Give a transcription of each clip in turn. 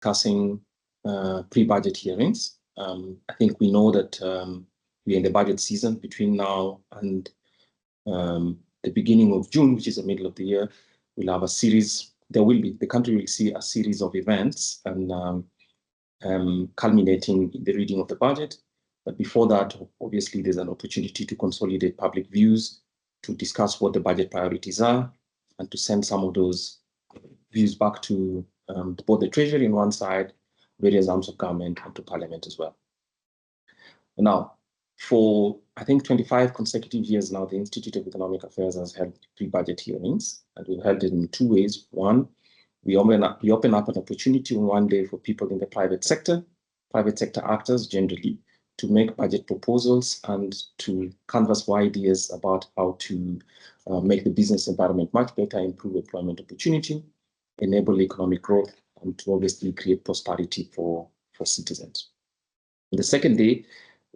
discussing pre-budget hearings. I think we know that we're in the budget season between now and the beginning of June, which is the middle of the year. We'll have a series, the country will see a series of events and culminating in the reading of the budget. But before that, obviously, there's an opportunity to consolidate public views, to discuss what the budget priorities are, and to send some of those views back to both the Treasury on one side, various arms of government, and to Parliament as well. Now, for I think 25 consecutive years now, the Institute of Economic Affairs has held pre-budget hearings, and we've held it in two ways. One, we open up an opportunity on one day for people in the private sector actors generally, to make budget proposals and to canvass ideas about how to make the business environment much better, improve employment opportunity, enable economic growth, and to obviously create prosperity for citizens. The second day,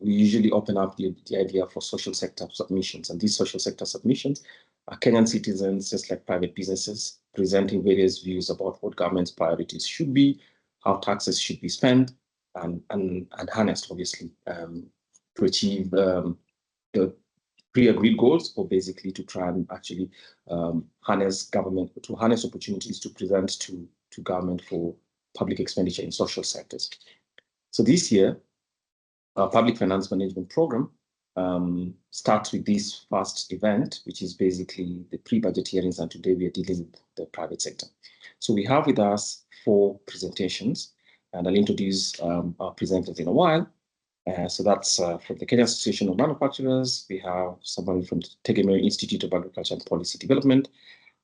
we usually open up the idea for social sector submissions, and these social sector submissions are Kenyan citizens, just like private businesses, presenting various views about what government's priorities should be, how taxes should be spent, and harnessed, obviously, to achieve the pre-agreed goals, or basically to try and actually harness opportunities to present to government for public expenditure in social sectors. So this year, our public finance management program starts with this first event, which is basically the pre-budget hearings, and today we are dealing with the private sector. So we have with us 4 presentations, and I'll introduce our presenters in a while. So that's from the Kenya Association of Manufacturers. We have someone from the Tegemeo Institute of Agriculture and Policy Development,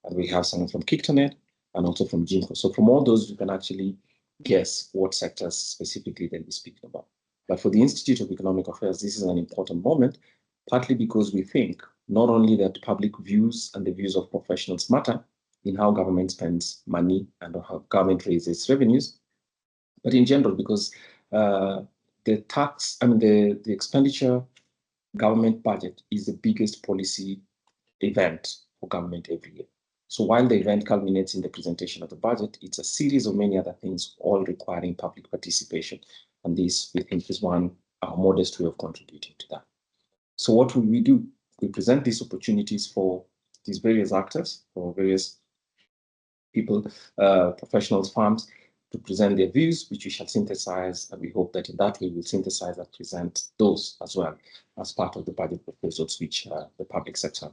and we have someone from KicToNet, and also from GIMCO. So from all those, you can actually guess what sectors specifically they'll be speaking about. But for the Institute of Economic Affairs, this is an important moment, partly because we think not only that public views and the views of professionals matter in how government spends money and how government raises revenues, but in general, because the expenditure government budget is the biggest policy event for government every year. So while the event culminates in the presentation of the budget, it's a series of many other things, all requiring public participation. And this, we think, is one modest way of contributing to that. So what will we do? We present these opportunities for these various actors, for various people, professionals, firms, to present their views, which we shall synthesize, and we hope that in that way we'll synthesize and present those as well as part of the budget proposals, which the public sector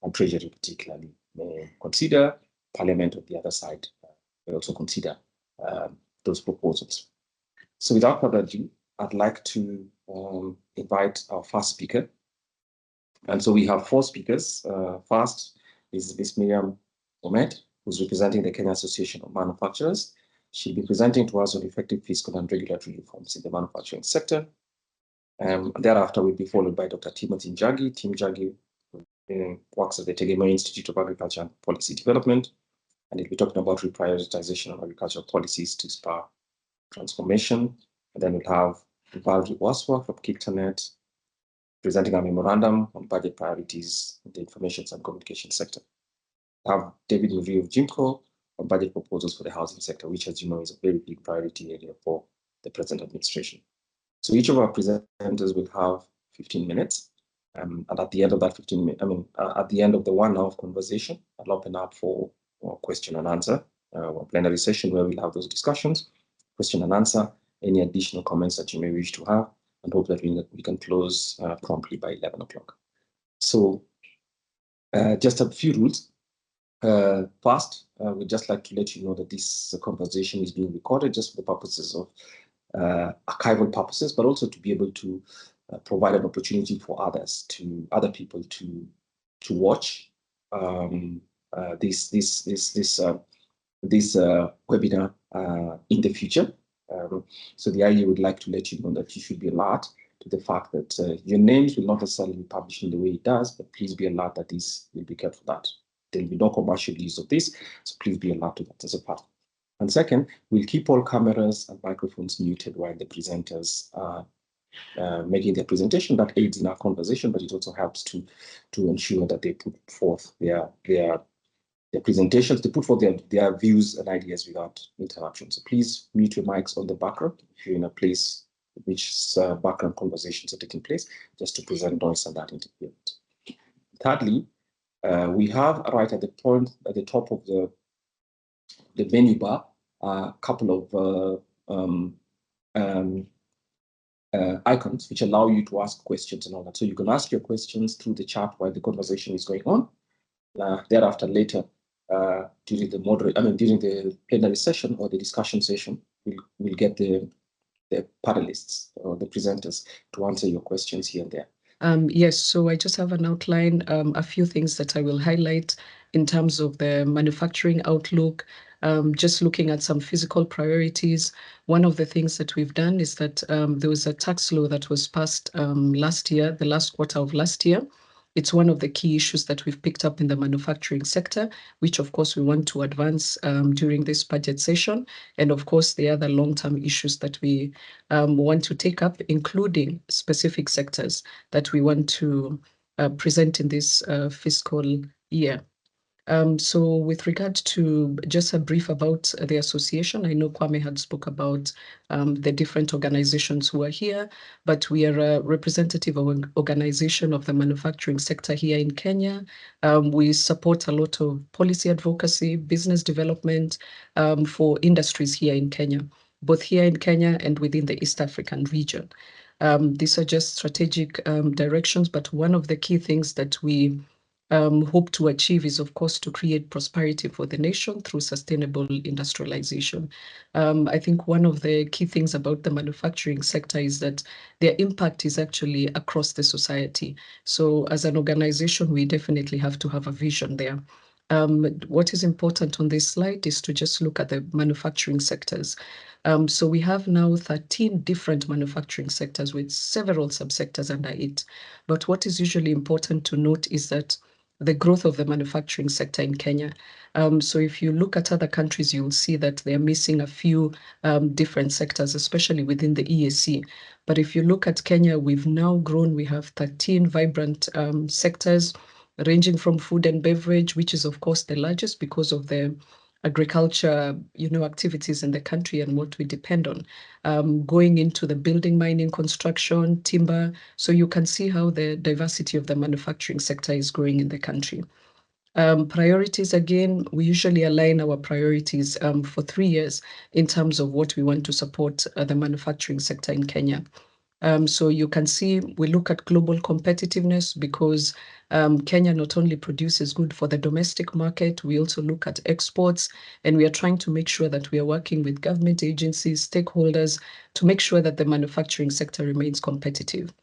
and Treasury particularly may consider. Parliament on the other side may also consider those proposals. So without further ado, I'd like to invite our first speaker. And so we have 4 speakers. First is Ms. Miriam Omed, who's representing the Kenya Association of Manufacturers. She'll be presenting to us on effective fiscal and regulatory reforms in the manufacturing sector. Thereafter, we'll be followed by Dr. Timothy Njagi. Tim Njagi works at the Tegemeo Institute of Agriculture and Policy Development, and he'll be talking about reprioritization of agricultural policies to spur transformation. And then we'll have Valerie Waswa from KicToNet presenting a memorandum on budget priorities in the information and communication sector. We have David Murray of GIMCO on budget proposals for the housing sector, which, as you know, is a very big priority area for the present administration. So each of our presenters will have 15 minutes. And at the end of that at the end of the 1 hour of conversation, I'll open up for question and answer, a plenary session where we'll have those discussions, question and answer, any additional comments that you may wish to have, and hope that we can close promptly by 11 o'clock. So just a few rules. First, we'd just like to let you know that this conversation is being recorded just for the purposes of archival purposes, but also to be able to provide an opportunity for other people to watch this webinar in the future. So the IEA would like to let you know that you should be alert to the fact that your names will not necessarily be published in the way it does, but please be alert that this will be kept for that. There will be no commercial use of this, so please be alert to that as a part. And second, we'll keep all cameras and microphones muted while the presenters are making their presentation. That aids in our conversation, but it also helps to ensure that they put forth their their presentations, they put forth their views and ideas without interruption. So please mute your mics on the background if you're in a place in which background conversations are taking place, just to prevent noise and that interference. Thirdly, we have right at the point at the top of the menu bar a couple of icons which allow you to ask questions and all that. So you can ask your questions through the chat while the conversation is going on. Thereafter, later, during the plenary session or the discussion session, we'll get the panelists or the presenters to answer your questions here and there. Yes, so I just have an outline, a few things that I will highlight in terms of the manufacturing outlook, just looking at some physical priorities. One of the things that we've done is that there was a tax law that was passed last year, the last quarter of last year. It's one of the key issues that we've picked up in the manufacturing sector, which of course we want to advance during this budget session. And of course, the other long-term issues that we want to take up, including specific sectors that we want to present in this fiscal year. So with regard to just a brief about the association, I know Kwame had spoke about the different organizations who are here, but we are a representative organization of the manufacturing sector here in Kenya. We support a lot of policy advocacy, business development for industries here in Kenya, both here in Kenya and within the East African region. These are just strategic directions, but one of the key things that we hope to achieve is, of course, to create prosperity for the nation through sustainable industrialization. I think one of the key things about the manufacturing sector is that their impact is actually across the society. So as an organization, we definitely have to have a vision there. What is important on this slide is to just look at the manufacturing sectors. So we have now 13 different manufacturing sectors with several subsectors under it. But what is usually important to note is that the growth of the manufacturing sector in Kenya. So if you look at other countries, you'll see that they're missing a few different sectors, especially within the EAC. But if you look at Kenya, we've now grown. We have 13 vibrant sectors, ranging from food and beverage, which is, of course, the largest because of the agriculture, activities in the country and what we depend on, going into the building, mining, construction, timber. So you can see how the diversity of the manufacturing sector is growing in the country. Priorities, again, we usually align our priorities for 3 years in terms of what we want to support the manufacturing sector in Kenya. So you can see we look at global competitiveness because Kenya not only produces good for the domestic market, we also look at exports, and we are trying to make sure that we are working with government agencies, stakeholders, to make sure that the manufacturing sector remains competitive.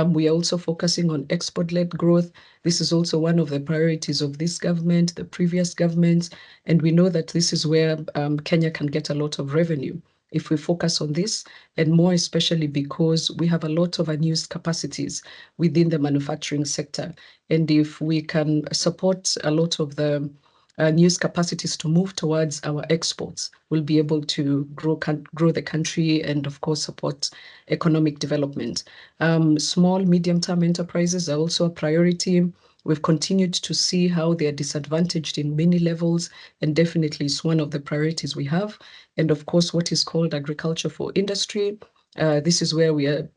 We are also focusing on export-led growth. This is also one of the priorities of this government, the previous governments, and we know that this is where Kenya can get a lot of revenue if we focus on this, and more especially because we have a lot of unused capacities within the manufacturing sector. And if we can support a lot of the unused capacities to move towards our exports, we'll be able to grow the country and, of course, support economic development. Small, medium-term enterprises are also a priority. We've continued to see how they are disadvantaged in many levels, and definitely is one of the priorities we have. And of course, what is called agriculture for industry. This is where we are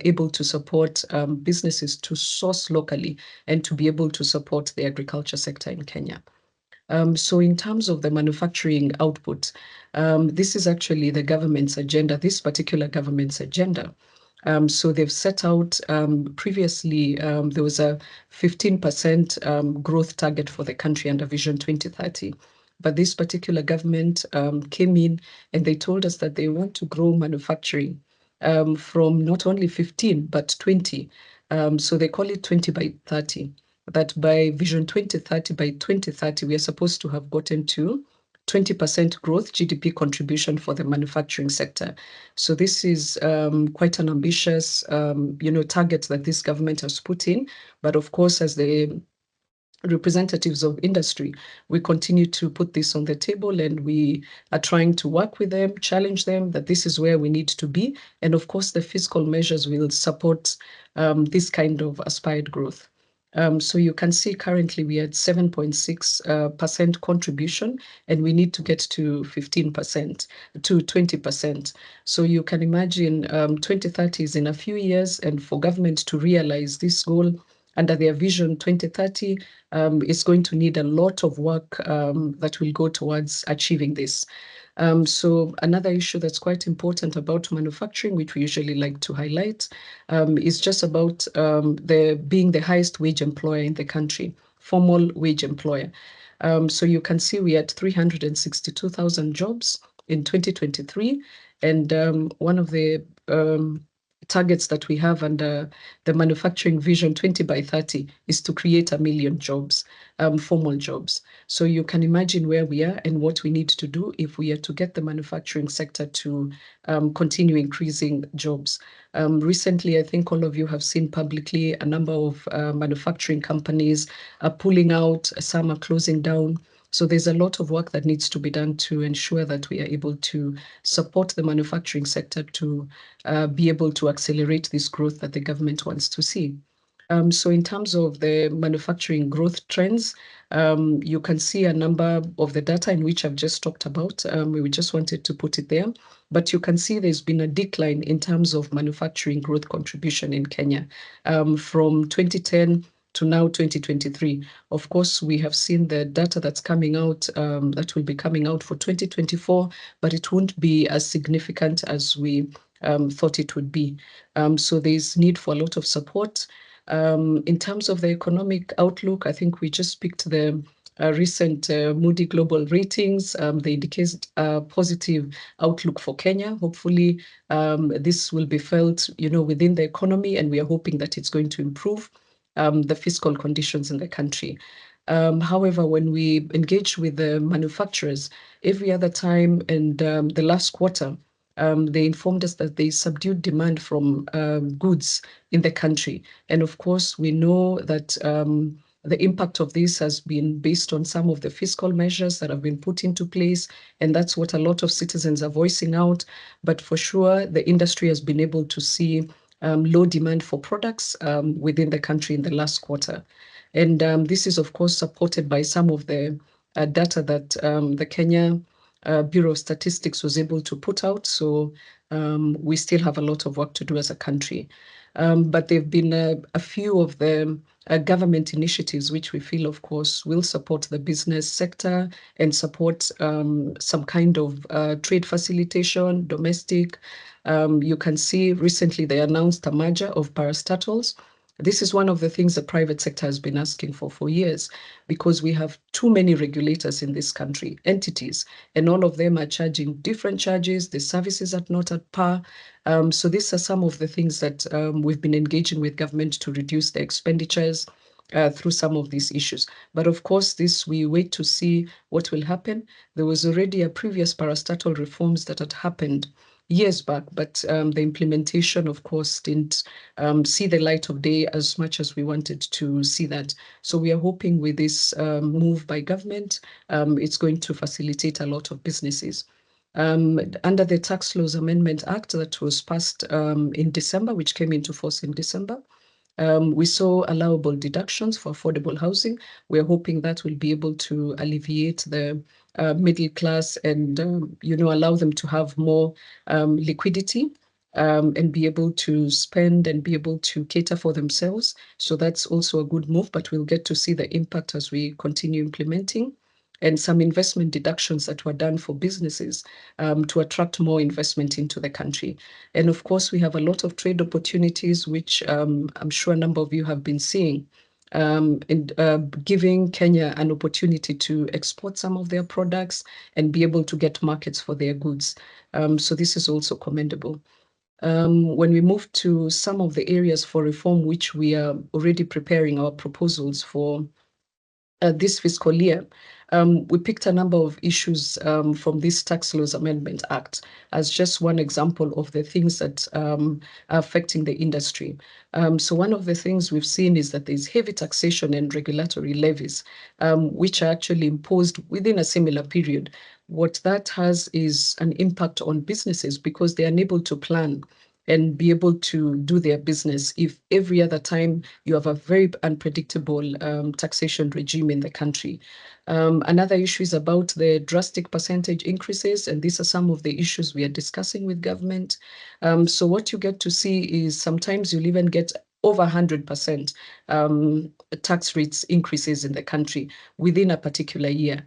able to support businesses to source locally and to be able to support the agriculture sector in Kenya. So in terms of the manufacturing output, this is actually the government's agenda, this particular government's agenda. So they've set out previously, there was a 15% growth target for the country under Vision 2030. But this particular government came in and they told us that they want to grow manufacturing from not only 15, but 20. So they call it 20 by 30. That by Vision 2030, by 2030, we are supposed to have gotten to 20% growth GDP contribution for the manufacturing sector. So this is quite an ambitious, target that this government has put in. But of course, as the representatives of industry, we continue to put this on the table, and we are trying to work with them, challenge them that this is where we need to be. And of course, the fiscal measures will support this kind of aspired growth. So you can see currently we are at 7.6% contribution, and we need to get to 15% to 20%. So you can imagine 2030 is in a few years, and for government to realize this goal under their vision 2030 is going to need a lot of work that will go towards achieving this. So another issue that's quite important about manufacturing, which we usually like to highlight, is just about being the highest wage employer in the country, formal wage employer. So you can see we had 362,000 jobs in 2023, and one of the targets that we have under the manufacturing vision 20 by 30 is to create 1 million jobs, formal jobs. So you can imagine where we are and what we need to do if we are to get the manufacturing sector to continue increasing jobs. Recently, I think all of you have seen publicly a number of manufacturing companies are pulling out, some are closing down. So there's a lot of work that needs to be done to ensure that we are able to support the manufacturing sector to be able to accelerate this growth that the government wants to see. So in terms of the manufacturing growth trends, you can see a number of the data in which I've just talked about. We just wanted to put it there. But you can see there's been a decline in terms of manufacturing growth contribution in Kenya from 2010 to now 2023. Of course, we have seen the data that's coming out, that will be coming out for 2024, but it won't be as significant as we thought it would be. So there's need for a lot of support. In terms of the economic outlook, I think we just picked the recent Moody Global ratings. They indicate a positive outlook for Kenya. Hopefully, this will be felt, within the economy, and we are hoping that it's going to improve the fiscal conditions in the country. However, when we engage with the manufacturers, every other time and the last quarter, they informed us that there is subdued demand from goods in the country. And of course, we know that the impact of this has been based on some of the fiscal measures that have been put into place, and that's what a lot of citizens are voicing out. But for sure, the industry has been able to see low demand for products within the country in the last quarter. And this is, of course, supported by some of the data that the Kenya Bureau of Statistics was able to put out. So we still have a lot of work to do as a country. But there have been a few of the government initiatives which we feel, of course, will support the business sector and support some kind of trade facilitation, domestic. You can see recently they announced a merger of parastatals. This is one of the things the private sector has been asking for years, because we have too many regulators in this country, entities, and all of them are charging different charges. The services are not at par. So these are some of the things that we've been engaging with government to reduce the expenditures through some of these issues. But of course, this we wait to see what will happen. There was already a previous parastatal reforms that had happened years back, but the implementation, of course, didn't see the light of day as much as we wanted to see that. So we are hoping with this move by government, it's going to facilitate a lot of businesses. Under the Tax Laws Amendment Act that was passed in December, which came into force in December, we saw allowable deductions for affordable housing. We're hoping that will be able to alleviate the middle class and, allow them to have more liquidity and be able to spend and be able to cater for themselves. So that's also a good move, but we'll get to see the impact as we continue implementing. And some investment deductions that were done for businesses to attract more investment into the country. And of course, we have a lot of trade opportunities, which I'm sure a number of you have been seeing, and giving Kenya an opportunity to export some of their products and be able to get markets for their goods. So this is also commendable. When we move to some of the areas for reform, which we are already preparing our proposals for this fiscal year, we picked a number of issues from this Tax Laws Amendment Act as just one example of the things that are affecting the industry. So one of the things we've seen is that there's heavy taxation and regulatory levies, which are actually imposed within a similar period. What that has is an impact on businesses because they're unable to plan and be able to do their business if every other time you have a very unpredictable taxation regime in the country. Another issue is about the drastic percentage increases, and these are some of the issues we are discussing with government. So what you get to see is sometimes you'll even get over 100% tax rates increases in the country within a particular year.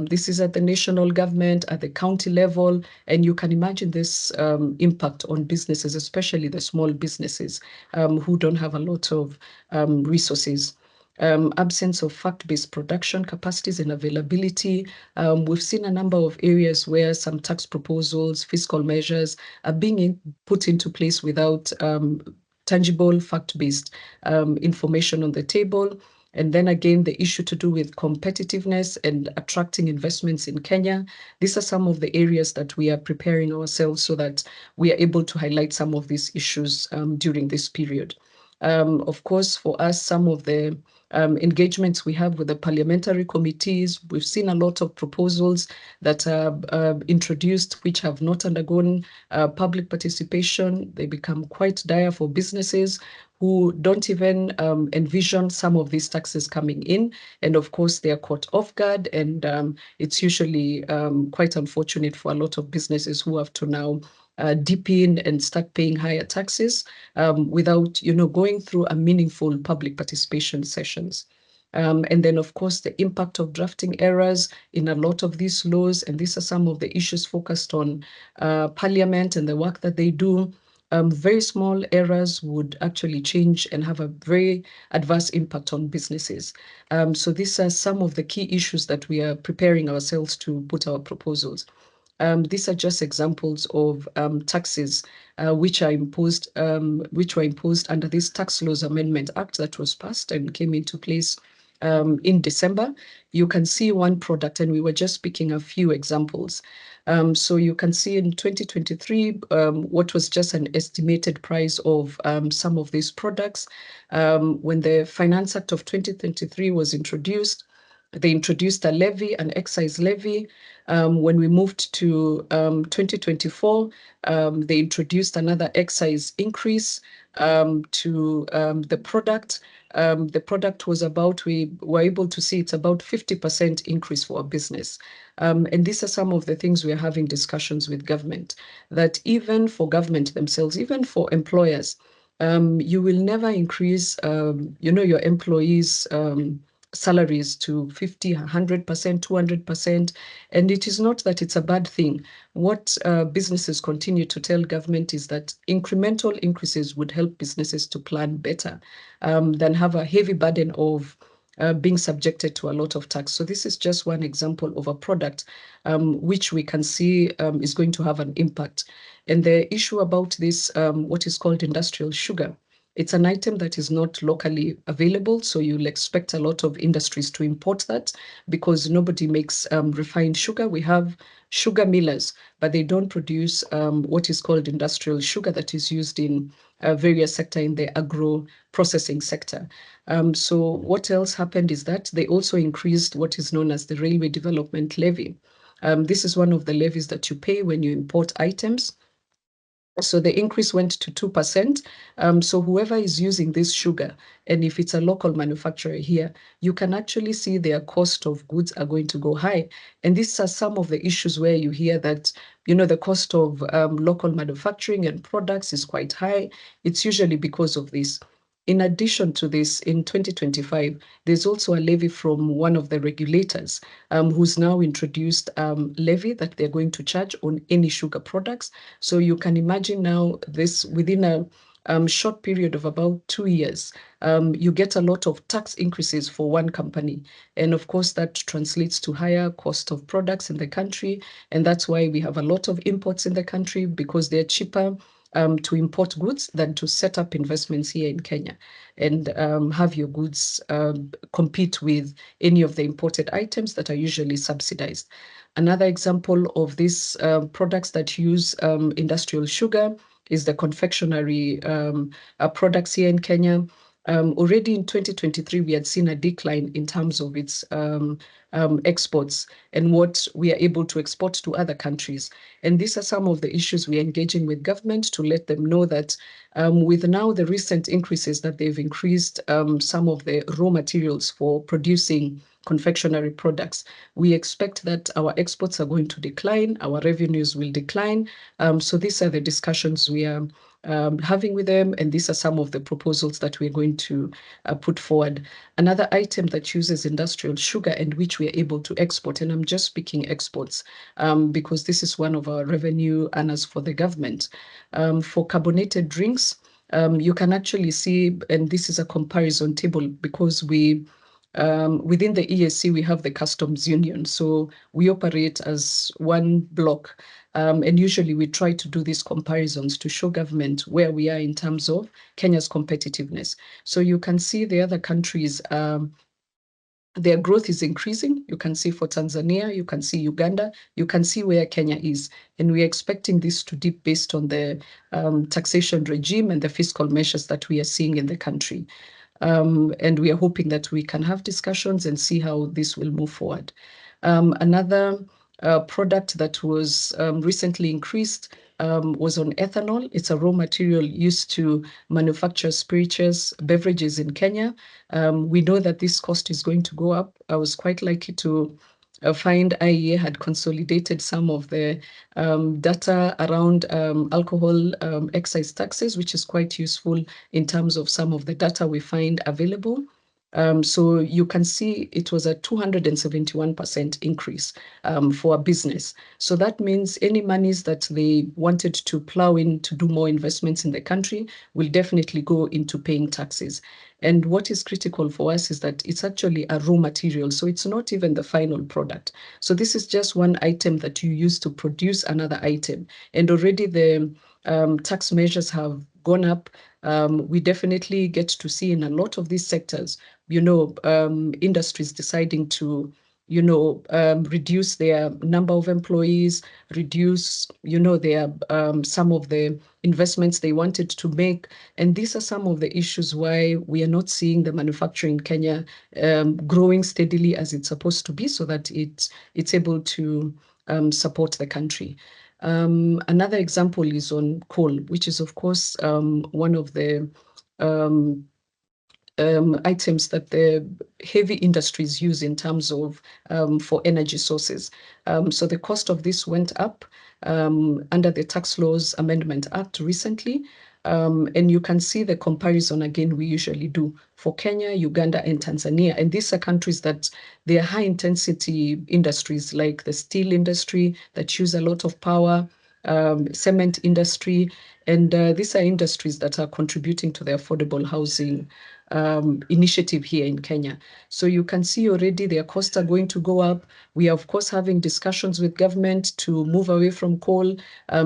This is at the national government, at the county level, and you can imagine this impact on businesses, especially the small businesses who don't have a lot of resources. Absence of fact-based production capacities and availability. We've seen a number of areas where some tax proposals, fiscal measures are being put into place without tangible fact-based information on the table. And then again, the issue to do with competitiveness and attracting investments in Kenya. These are some of the areas that we are preparing ourselves so that we are able to highlight some of these issues during this period. Of course, for us, some of the engagements we have with the parliamentary committees, we've seen a lot of proposals that are introduced which have not undergone public participation. They become quite dire for businesses who don't even envision some of these taxes coming in. And of course, they are caught off guard. And it's usually quite unfortunate for a lot of businesses who have to now dip in and start paying higher taxes without, going through a meaningful public participation sessions. And then, of course, the impact of drafting errors in a lot of these laws. And these are some of the issues focused on Parliament and the work that they do. Very small errors would actually change and have a very adverse impact on businesses. So these are some of the key issues that we are preparing ourselves to put our proposals. These are just examples of taxes which were imposed under this Tax Laws Amendment Act that was passed and came into place in December. You can see one product, and we were just picking a few examples. So you can see in 2023 what was just an estimated price of some of these products. When the Finance Act of 2023 was introduced, they introduced a levy, an excise levy. When we moved to 2024, they introduced another excise increase to the product. The product was we were able to see it's about 50% increase for a business. And these are some of the things we are having discussions with government, that even for government themselves, even for employers, you will never increase, your employees' salaries to 50, 100%, 200%. And it is not that it's a bad thing. What businesses continue to tell government is that incremental increases would help businesses to plan better than have a heavy burden of being subjected to a lot of tax. So this is just one example of a product which we can see is going to have an impact. And the issue about this, what is called industrial sugar, it's an item that is not locally available, so you'll expect a lot of industries to import that because nobody makes refined sugar. We have sugar millers, but they don't produce what is called industrial sugar that is used in various sector in the agro processing sector. So what else happened is that they also increased what is known as the Railway Development Levy. This is one of the levies that you pay when you import items. So the increase went to 2%. So whoever is using this sugar, and if it's a local manufacturer here, you can actually see their cost of goods are going to go high. And these are some of the issues where you hear that, the cost of local manufacturing and products is quite high. It's usually because of this. In addition to this, in 2025, there's also a levy from one of the regulators who's now introduced levy that they're going to charge on any sugar products. So you can imagine now this within a short period of about 2 years, you get a lot of tax increases for one company. And of course, that translates to higher cost of products in the country. And that's why we have a lot of imports in the country because they're cheaper to import goods than to set up investments here in Kenya and have your goods compete with any of the imported items that are usually subsidized. Another example of these products that use industrial sugar is the confectionery products here in Kenya. already in 2023, we had seen a decline in terms of its exports and what we are able to export to other countries. And these are some of the issues we are engaging with government to let them know that with now the recent increases that they've increased some of the raw materials for producing confectionery products, we expect that our exports are going to decline, our revenues will decline. So these are the discussions we are having with them, and these are some of the proposals that we're going to put forward. Another item that uses industrial sugar and which we are able to export, and I'm just speaking exports because this is one of our revenue earners for the government. For carbonated drinks, you can actually see, and this is a comparison table because within the EAC, we have the customs union. So we operate as one block. And usually we try to do these comparisons to show government where we are in terms of Kenya's competitiveness. So you can see the other countries, their growth is increasing. You can see for Tanzania, you can see Uganda, you can see where Kenya is. And we're expecting this to dip based on the taxation regime and the fiscal measures that we are seeing in the country. And we are hoping that we can have discussions and see how this will move forward. Another product that was recently increased was on ethanol. It's a raw material used to manufacture spirituous beverages in Kenya. We know that this cost is going to go up. I was quite lucky to find IEA had consolidated some of the data around alcohol excise taxes, which is quite useful in terms of some of the data we find available. So you can see it was a 271% increase for a business. So that means any monies that they wanted to plow in to do more investments in the country will definitely go into paying taxes. And what is critical for us is that it's actually a raw material. So it's not even the final product. So this is just one item that you use to produce another item. And already the tax measures have gone up. We definitely get to see in a lot of these sectors, industries deciding to reduce their number of employees, reduce, their some of the investments they wanted to make. And these are some of the issues why we are not seeing the manufacturing in Kenya growing steadily as it's supposed to be, so that it's able to support the country. Another example is on coal, which is, of course, one of the um, items that the heavy industries use in terms of for energy sources. So the cost of this went up under the Tax Laws Amendment Act recently. And you can see the comparison again we usually do for Kenya, Uganda, and Tanzania. And these are countries that they are high intensity industries like the steel industry that use a lot of power, cement industry. And these are industries that are contributing to the affordable housing initiative here in Kenya. So you can see already their costs are going to go up. We are, of course, having discussions with government to move away from coal,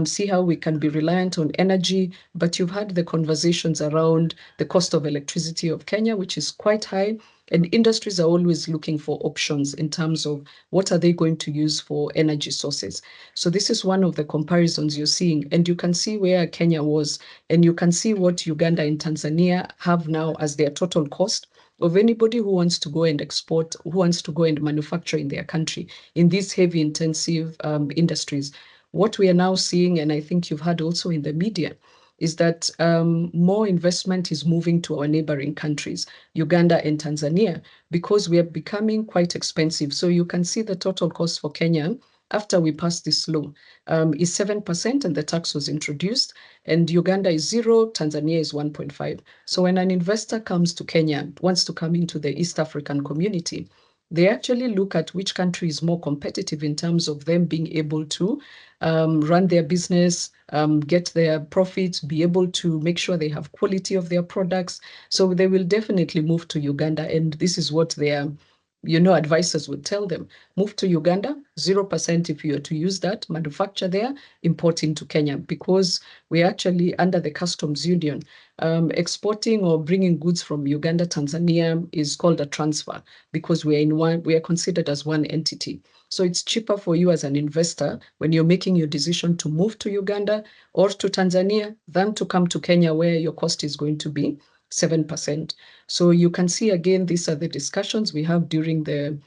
see how we can be reliant on energy. But you've had the conversations around the cost of electricity of Kenya, which is quite high. And industries are always looking for options in terms of what are they going to use for energy sources. So this is one of the comparisons you're seeing. And you can see where Kenya was, and you can see what Uganda and Tanzania have now as their total cost of anybody who wants to go and export, who wants to go and manufacture in their country in these heavy intensive industries. What we are now seeing, and I think you've heard also in the media, is that more investment is moving to our neighboring countries, Uganda and Tanzania, because we are becoming quite expensive. So you can see the total cost for Kenya after we passed this law is 7%, and the tax was introduced, and Uganda is 0, Tanzania is 1.5. So when an investor comes to Kenya, wants to come into the East African community, they actually look at which country is more competitive in terms of them being able to run their business, get their profits, be able to make sure they have quality of their products. So they will definitely move to Uganda. And this is what their advisors would tell them. Move to Uganda, 0% if you are to use that, manufacture there, import into Kenya, because we're actually under the customs union. Exporting or bringing goods from Uganda, Tanzania is called a transfer because we are considered as one entity. So it's cheaper for you as an investor when you're making your decision to move to Uganda or to Tanzania than to come to Kenya where your cost is going to be 7%. So you can see again, these are the discussions we have during the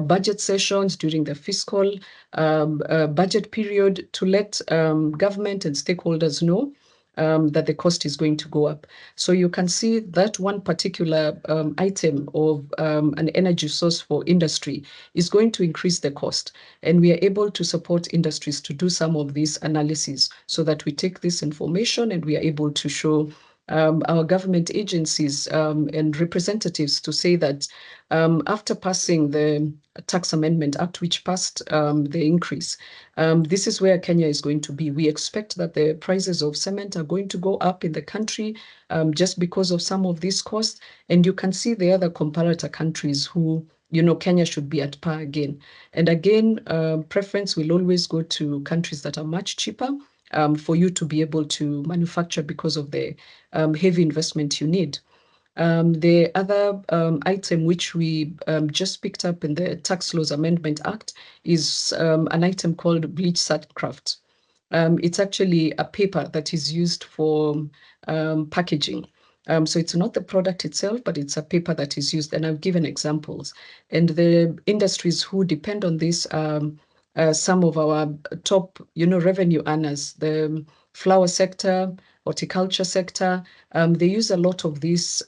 budget sessions, during the fiscal budget period, to let government and stakeholders know that the cost is going to go up. So you can see that one particular item of an energy source for industry is going to increase the cost. And we are able to support industries to do some of these analysis so that we take this information and we are able to show our government agencies and representatives to say that after passing the Tax Amendment Act, which passed the increase, this is where Kenya is going to be. We expect that the prices of cement are going to go up in the country just because of some of these costs. And you can see the other comparator countries who, Kenya should be at par again. And again, preference will always go to countries that are much cheaper for you to be able to manufacture because of the heavy investment you need. The other item which we just picked up in the Tax Laws Amendment Act is an item called bleach sackcraft. It's actually a paper that is used for packaging. So it's not the product itself, but it's a paper that is used. And I've given examples. And the industries who depend on this, some of our top, revenue earners, the flower sector, horticulture sector, they use a lot of these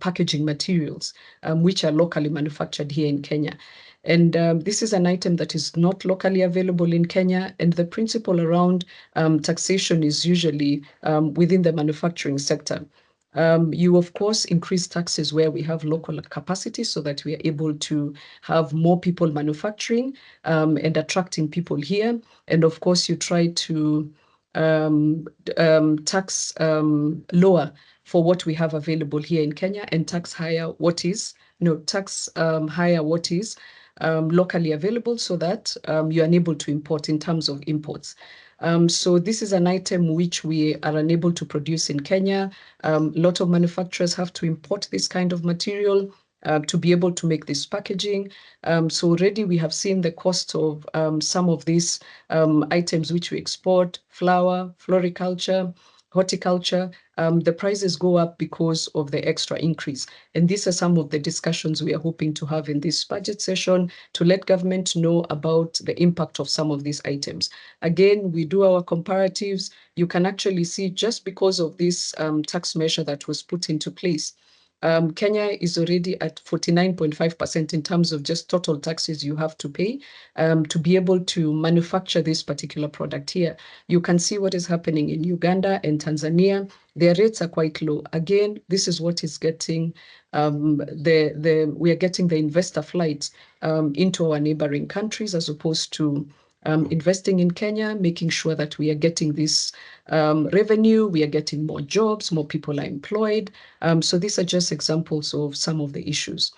packaging materials, which are locally manufactured here in Kenya. And this is an item that is not locally available in Kenya. And the principle around taxation is usually within the manufacturing sector. You, of course, increase taxes where we have local capacity so that we are able to have more people manufacturing and attracting people here. And of course, you try to tax lower for what we have available here in Kenya and tax higher what is, tax higher what is locally available so that you are unable to import in terms of imports. So this is an item which we are unable to produce in Kenya. A lot of manufacturers have to import this kind of material to be able to make this packaging. So already we have seen the cost of some of these items which we export, flower, floriculture, horticulture, the prices go up because of the extra increase. And these are some of the discussions we are hoping to have in this budget session to let government know about the impact of some of these items. Again, we do our comparatives. You can actually see just because of this tax measure that was put into place, Kenya is already at 49.5% in terms of just total taxes you have to pay to be able to manufacture this particular product here. You can see what is happening in Uganda and Tanzania. Their rates are quite low. Again, this is what is getting we are getting the investor flights into our neighboring countries as opposed to investing in Kenya, making sure that we are getting this revenue, we are getting more jobs, more people are employed. So these are just examples of some of the issues.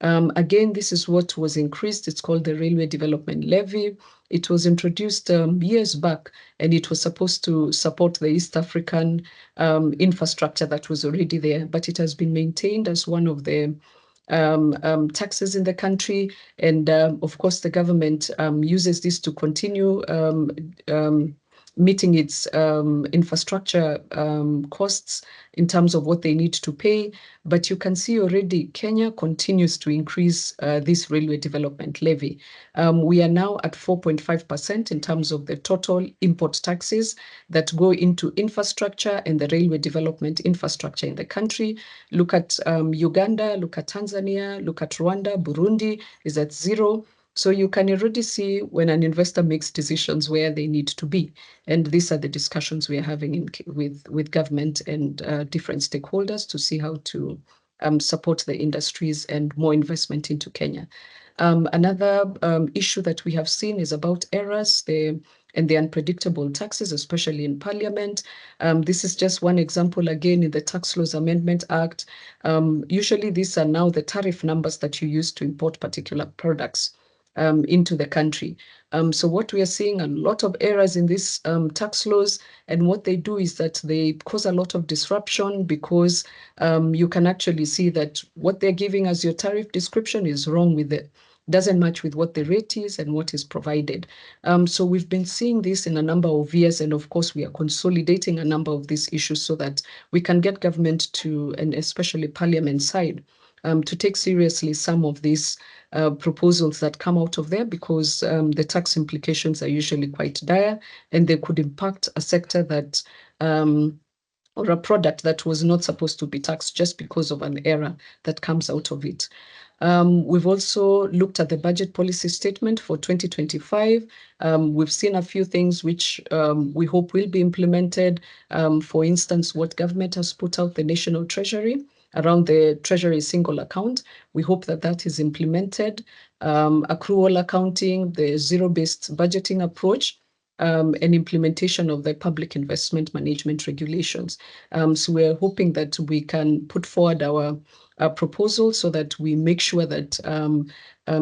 Again, this is what was increased. It's called the Railway Development Levy. It was introduced years back, and it was supposed to support the East African infrastructure that was already there, but it has been maintained as one of the taxes in the country. And of course, the government uses this to continue meeting its infrastructure costs in terms of what they need to pay. But you can see already Kenya continues to increase this railway development levy. We are now at 4.5% in terms of the total import taxes that go into infrastructure and the railway development infrastructure in the country. Look at Uganda, look at Tanzania, look at Rwanda, Burundi is at zero. So you can already see when an investor makes decisions where they need to be. And these are the discussions we are having with government and different stakeholders to see how to support the industries and more investment into Kenya. Another issue that we have seen is about errors and the unpredictable taxes, especially in Parliament. This is just one example, again, in the Tax Laws Amendment Act. Usually these are now the tariff numbers that you use to import particular products into the country. So what we are seeing, a lot of errors in these tax laws, and what they do is that they cause a lot of disruption because you can actually see that what they're giving as your tariff description is wrong doesn't match with what the rate is and what is provided. So we've been seeing this in a number of years, and of course we are consolidating a number of these issues so that we can get government to, and especially Parliament side, to take seriously some of these proposals that come out of there, because the tax implications are usually quite dire, and they could impact a sector that or a product that was not supposed to be taxed just because of an error that comes out of it. We've also looked at the budget policy statement for 2025. We've seen a few things which we hope will be implemented. For instance, what government has put out, the National Treasury, around the Treasury single account. We hope that that is implemented. Accrual accounting, the zero-based budgeting approach, and implementation of the public investment management regulations. So we're hoping that we can put forward our proposal so that we make sure that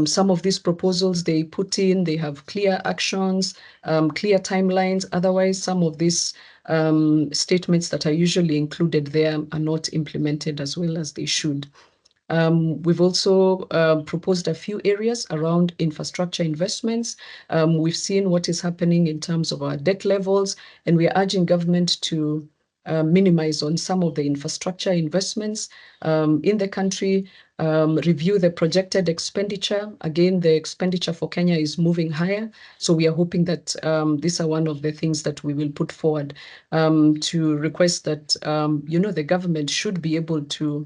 some of these proposals they put in, they have clear actions, clear timelines. Otherwise, some of these statements that are usually included there are not implemented as well as they should. We've also proposed a few areas around infrastructure investments. We've seen what is happening in terms of our debt levels, and we are urging government to minimize on some of the infrastructure investments in the country, review the projected expenditure. Again, the expenditure for Kenya is moving higher, so we are hoping that these are one of the things that we will put forward to request that, the government should be able to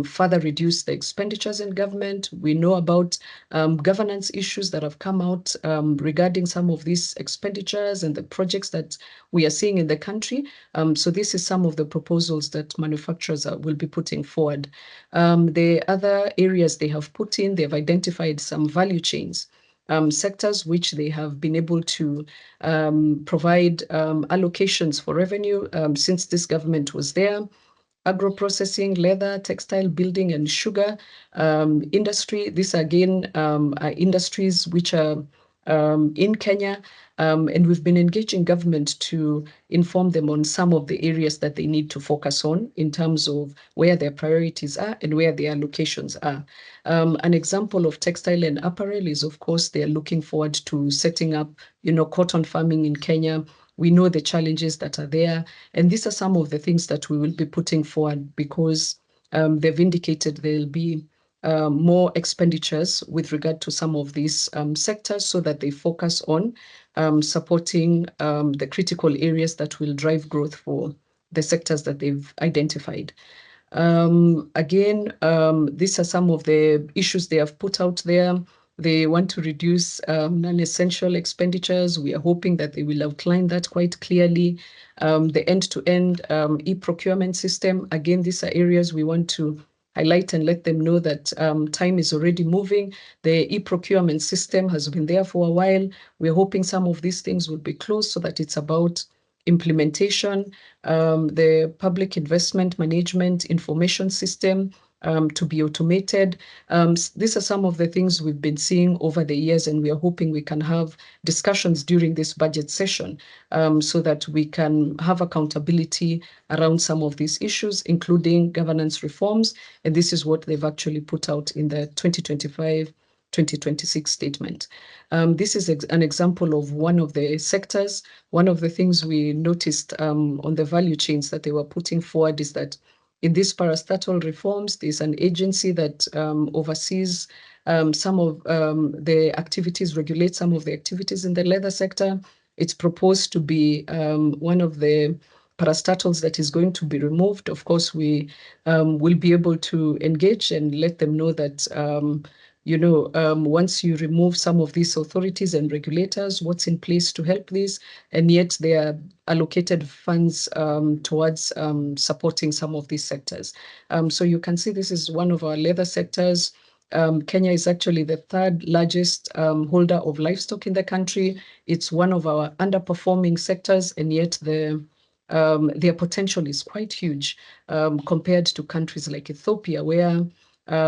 further reduce the expenditures in government. We know about governance issues that have come out regarding some of these expenditures and the projects that we are seeing in the country. So this is some of the proposals that manufacturers will be putting forward. The other areas they have put in, they've identified some value chains. Sectors which they have been able to provide allocations for revenue since this government was there. Agro-processing, leather, textile, building, and sugar industry. These again are industries which are in Kenya, and we've been engaging government to inform them on some of the areas that they need to focus on in terms of where their priorities are and where their allocations are. An example of textile and apparel is, of course, they're looking forward to setting up, cotton farming in Kenya. We know the challenges that are there, and these are some of the things that we will be putting forward because they've indicated there'll be more expenditures with regard to some of these sectors so that they focus on supporting the critical areas that will drive growth for the sectors that they've identified. Again, these are some of the issues they have put out there. They want to reduce non-essential expenditures. We are hoping that they will outline that quite clearly. The end-to-end e-procurement system, again, these are areas we want to highlight and let them know that time is already moving. The e-procurement system has been there for a while. We're hoping some of these things will be closed so that it's about implementation, the public investment management information system to be automated. These are some of the things we've been seeing over the years, and we are hoping we can have discussions during this budget session so that we can have accountability around some of these issues, including governance reforms. And this is what they've actually put out in the 2025-2026 statement. This is an example of one of the sectors. One of the things we noticed on the value chains that they were putting forward is that in these parastatal reforms, there's an agency that oversees some of the activities, regulates some of the activities in the leather sector. It's proposed to be one of the parastatals that is going to be removed. Of course, we will be able to engage and let them know that once you remove some of these authorities and regulators, what's in place to help this, and yet they are allocated funds towards supporting some of these sectors. So you can see this is one of our leather sectors. Kenya is actually the third largest holder of livestock in the country. It's one of our underperforming sectors, and yet their potential is quite huge compared to countries like Ethiopia, where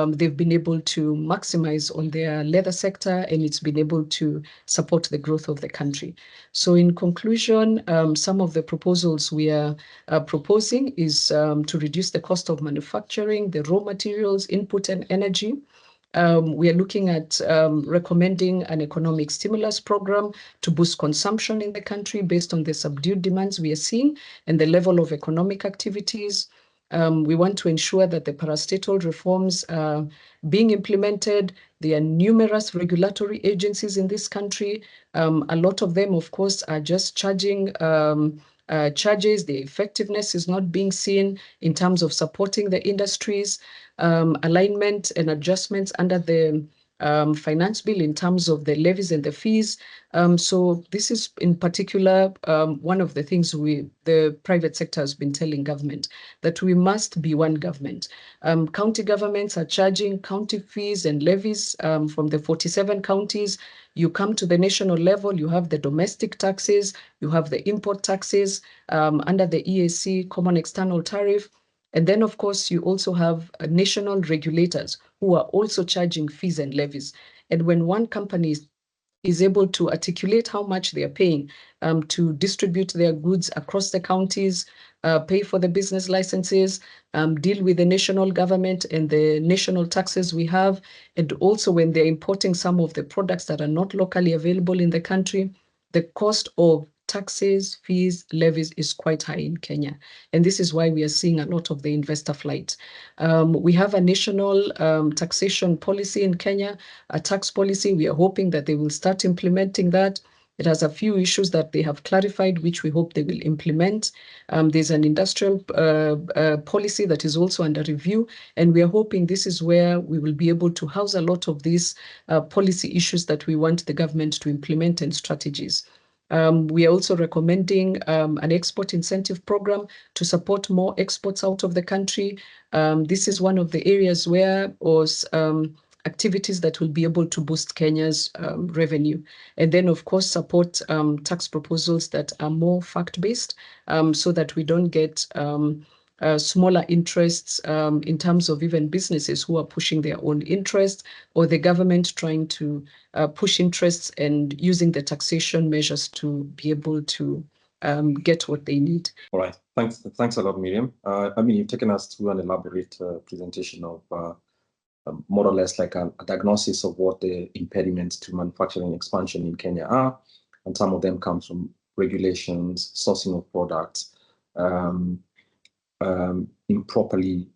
they've been able to maximize on their leather sector, and it's been able to support the growth of the country. So in conclusion, some of the proposals we are proposing is to reduce the cost of manufacturing, the raw materials, input and energy, We are looking at recommending an economic stimulus program to boost consumption in the country based on the subdued demands we are seeing and the level of economic activities. We want to ensure that the parastatal reforms are being implemented. There are numerous regulatory agencies in this country. A lot of them, of course, are just charging charges. The effectiveness is not being seen in terms of supporting the industries. Alignment and adjustments under the finance bill in terms of the levies and the fees. So this is in particular one of the things the private sector has been telling government, that we must be one government. County governments are charging county fees and levies from the 47 counties. You come to the national level, you have the domestic taxes, you have the import taxes under the EAC, Common External Tariff. And then, of course, you also have national regulators who are also charging fees and levies. And when one company is able to articulate how much they are paying to distribute their goods across the counties, pay for the business licenses, deal with the national government and the national taxes we have, and also when they're importing some of the products that are not locally available in the country, the cost of taxes, fees, levies is quite high in Kenya. And this is why we are seeing a lot of the investor flight. We have a national taxation policy in Kenya, a tax policy. We are hoping that they will start implementing that. It has a few issues that they have clarified, which we hope they will implement. There's an industrial policy that is also under review, and we are hoping this is where we will be able to house a lot of these policy issues that we want the government to implement and strategies. We are also recommending an export incentive program to support more exports out of the country. This is one of the areas where was activities that will be able to boost Kenya's revenue. And then, of course, support tax proposals that are more fact-based so that we don't get smaller interests in terms of even businesses who are pushing their own interest, or the government trying to push interests and using the taxation measures to be able to get what they need. All right, thanks a lot, Miriam. I mean, you've taken us through an elaborate presentation of more or less like a diagnosis of what the impediments to manufacturing expansion in Kenya are, and some of them come from regulations, sourcing of products, improperly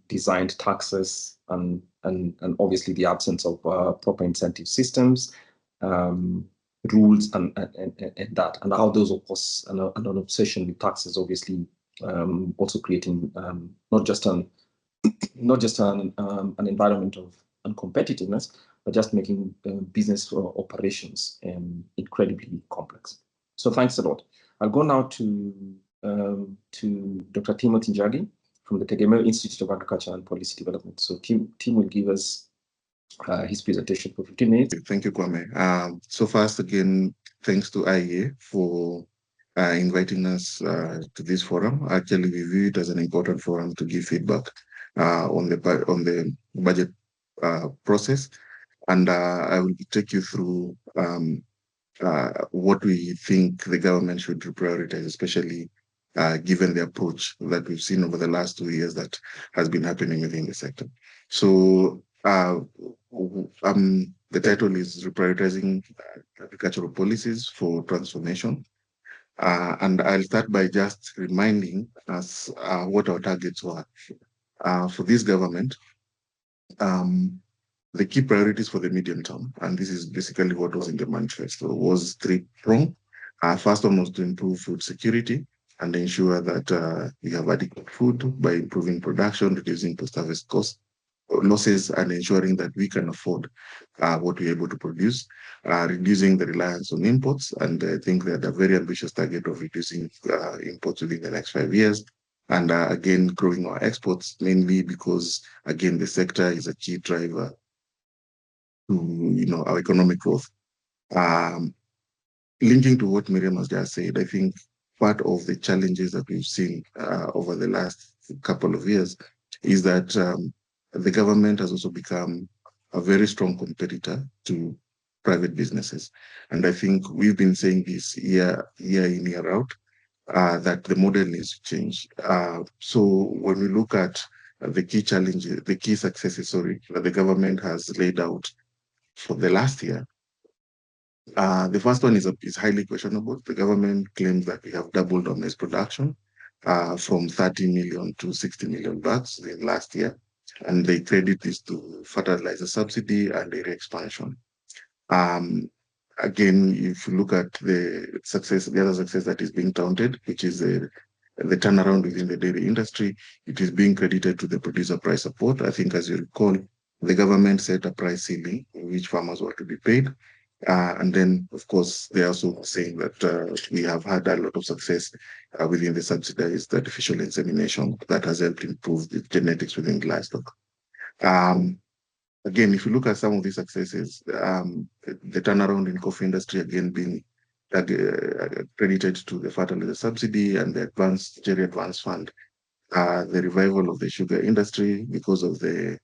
designed taxes, and obviously the absence of proper incentive systems, rules, and that, and how those, of course, and an obsession with taxes, obviously, also creating not just an environment of uncompetitiveness, but just making business operations incredibly complex. So thanks a lot. I'll go now to Dr. Timothy Njagi from the Tegemeo Institute of Agriculture and Policy Development. So Tim will give us his presentation for 15 minutes. Thank you, Kwame. So first, again, thanks to IEA for inviting us to this forum. Actually, we view it as an important forum to give feedback on the budget process, and I will take you through what we think the government should prioritize, especially given the approach that we've seen over the last 2 years that has been happening within the sector. So the title is Reprioritizing Agricultural Policies for Transformation. And I'll start by just reminding us what our targets were. For this government, the key priorities for the medium term, and this is basically what was in the manifesto, was three-pronged. First one was to improve food security and ensure that we have adequate food by improving production, reducing post-harvest costs, losses, and ensuring that we can afford what we're able to produce, reducing the reliance on imports. And I think they had a very ambitious target of reducing imports within the next 5 years. And again, growing our exports, mainly because, again, the sector is a key driver to our economic growth. Linking to what Miriam has just said, I think part of the challenges that we've seen over the last couple of years is that the government has also become a very strong competitor to private businesses. And I think we've been saying this year in, year out, that the model needs to change. So when we look at the key challenges, the key successes, that the government has laid out for the last year. The first one is highly questionable. The government claims that we have doubled on maize production from 30 million to 60 million bags in last year, and they credit this to fertilizer subsidy and area expansion. Um, Again, if you look at the other success that is being touted, which is the turnaround within the dairy industry, it is being credited to the producer price support. I think, as you recall, the government set a price ceiling in which farmers were to be paid. And then, of course, they're also saying that we have had a lot of success within the subsidized artificial insemination that has helped improve the genetics within livestock. Again, if you look at some of these successes, the turnaround in coffee industry again being credited to the fertilizer subsidy and the Jerry Advance Fund, the revival of the sugar industry because of the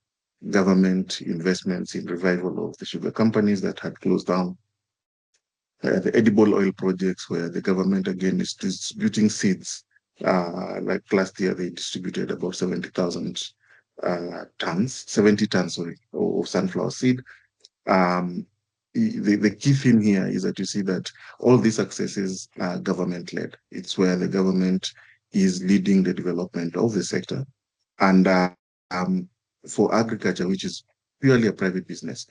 government investments in revival of the sugar companies that had closed down, the edible oil projects where the government again is distributing seeds. Like last year, they distributed about 70,000 tons, 70 tons, of sunflower seed. The key theme here is that you see that all these successes are government-led. It's where the government is leading the development of the sector. And for agriculture, which is purely a private business,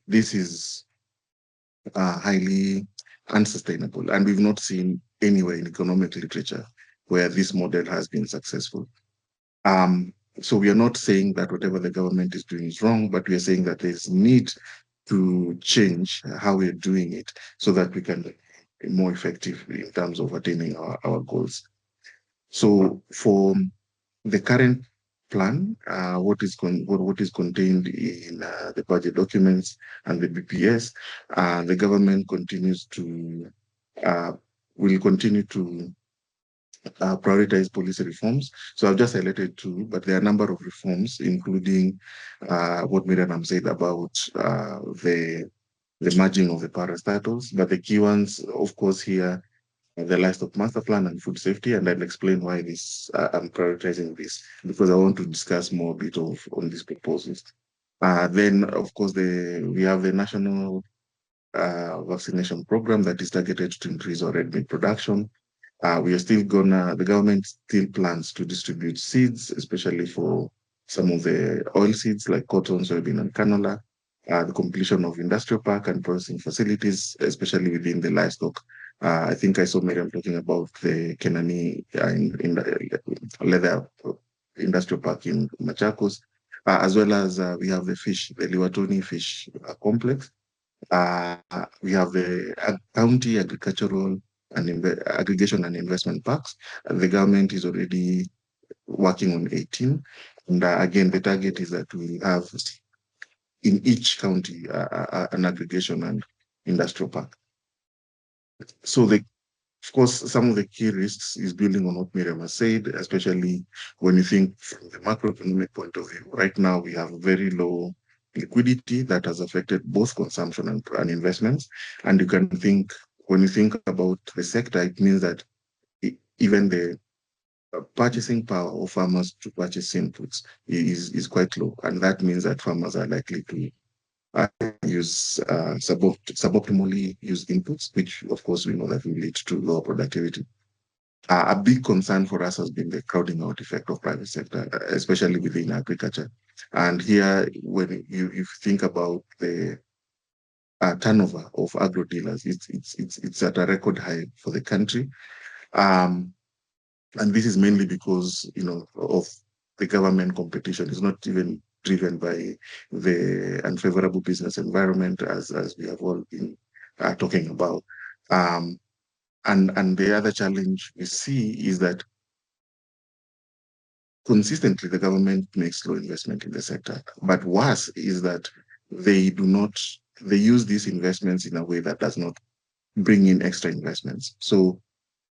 this is highly unsustainable. And we've not seen anywhere in economic literature where this model has been successful. So we are not saying that whatever the government is doing is wrong, but we are saying that there's need to change how we're doing it so that we can be more effective in terms of attaining our goals. So for the current plan, what is contained in the budget documents and the BPS, the government will continue to prioritize policy reforms. So I've just highlighted two, but there are a number of reforms, including what Miriam said about the merging of the parastatals. But the key ones, of course, here the livestock master plan and food safety, and I'll explain why I'm prioritizing this because I want to discuss more a bit on these proposals. Then, of course, we have the national vaccination program that is targeted to increase our red meat production. The government still plans to distribute seeds, especially for some of the oil seeds like cotton, soybean, and canola. The completion of industrial park and processing facilities, especially within the livestock. I think I saw Miriam talking about the Kenani in the leather industrial park in Machakos, as well as we have the Liwatoni fish complex. We have the county agricultural and aggregation and investment parks. The government is already working on 18. And again, the target is that we have in each county an aggregation and industrial park. So of course, some of the key risks is building on what Miriam has said, especially when you think from the macroeconomic point of view. Right now, we have very low liquidity that has affected both consumption and investments. And when you think about the sector, it means that even the purchasing power of farmers to purchase inputs is quite low. And that means that farmers are likely to use suboptimally use inputs, which of course we know that will lead to lower productivity. A big concern for us has been the crowding out effect of private sector, especially within agriculture. And here, when you think about the turnover of agro dealers, it's at a record high for the country, and this is mainly because of the government competition. It's not even driven by the unfavorable business environment as we have all been talking about. And the other challenge we see is that consistently the government makes low investment in the sector. But worse is that they use these investments in a way that does not bring in extra investments.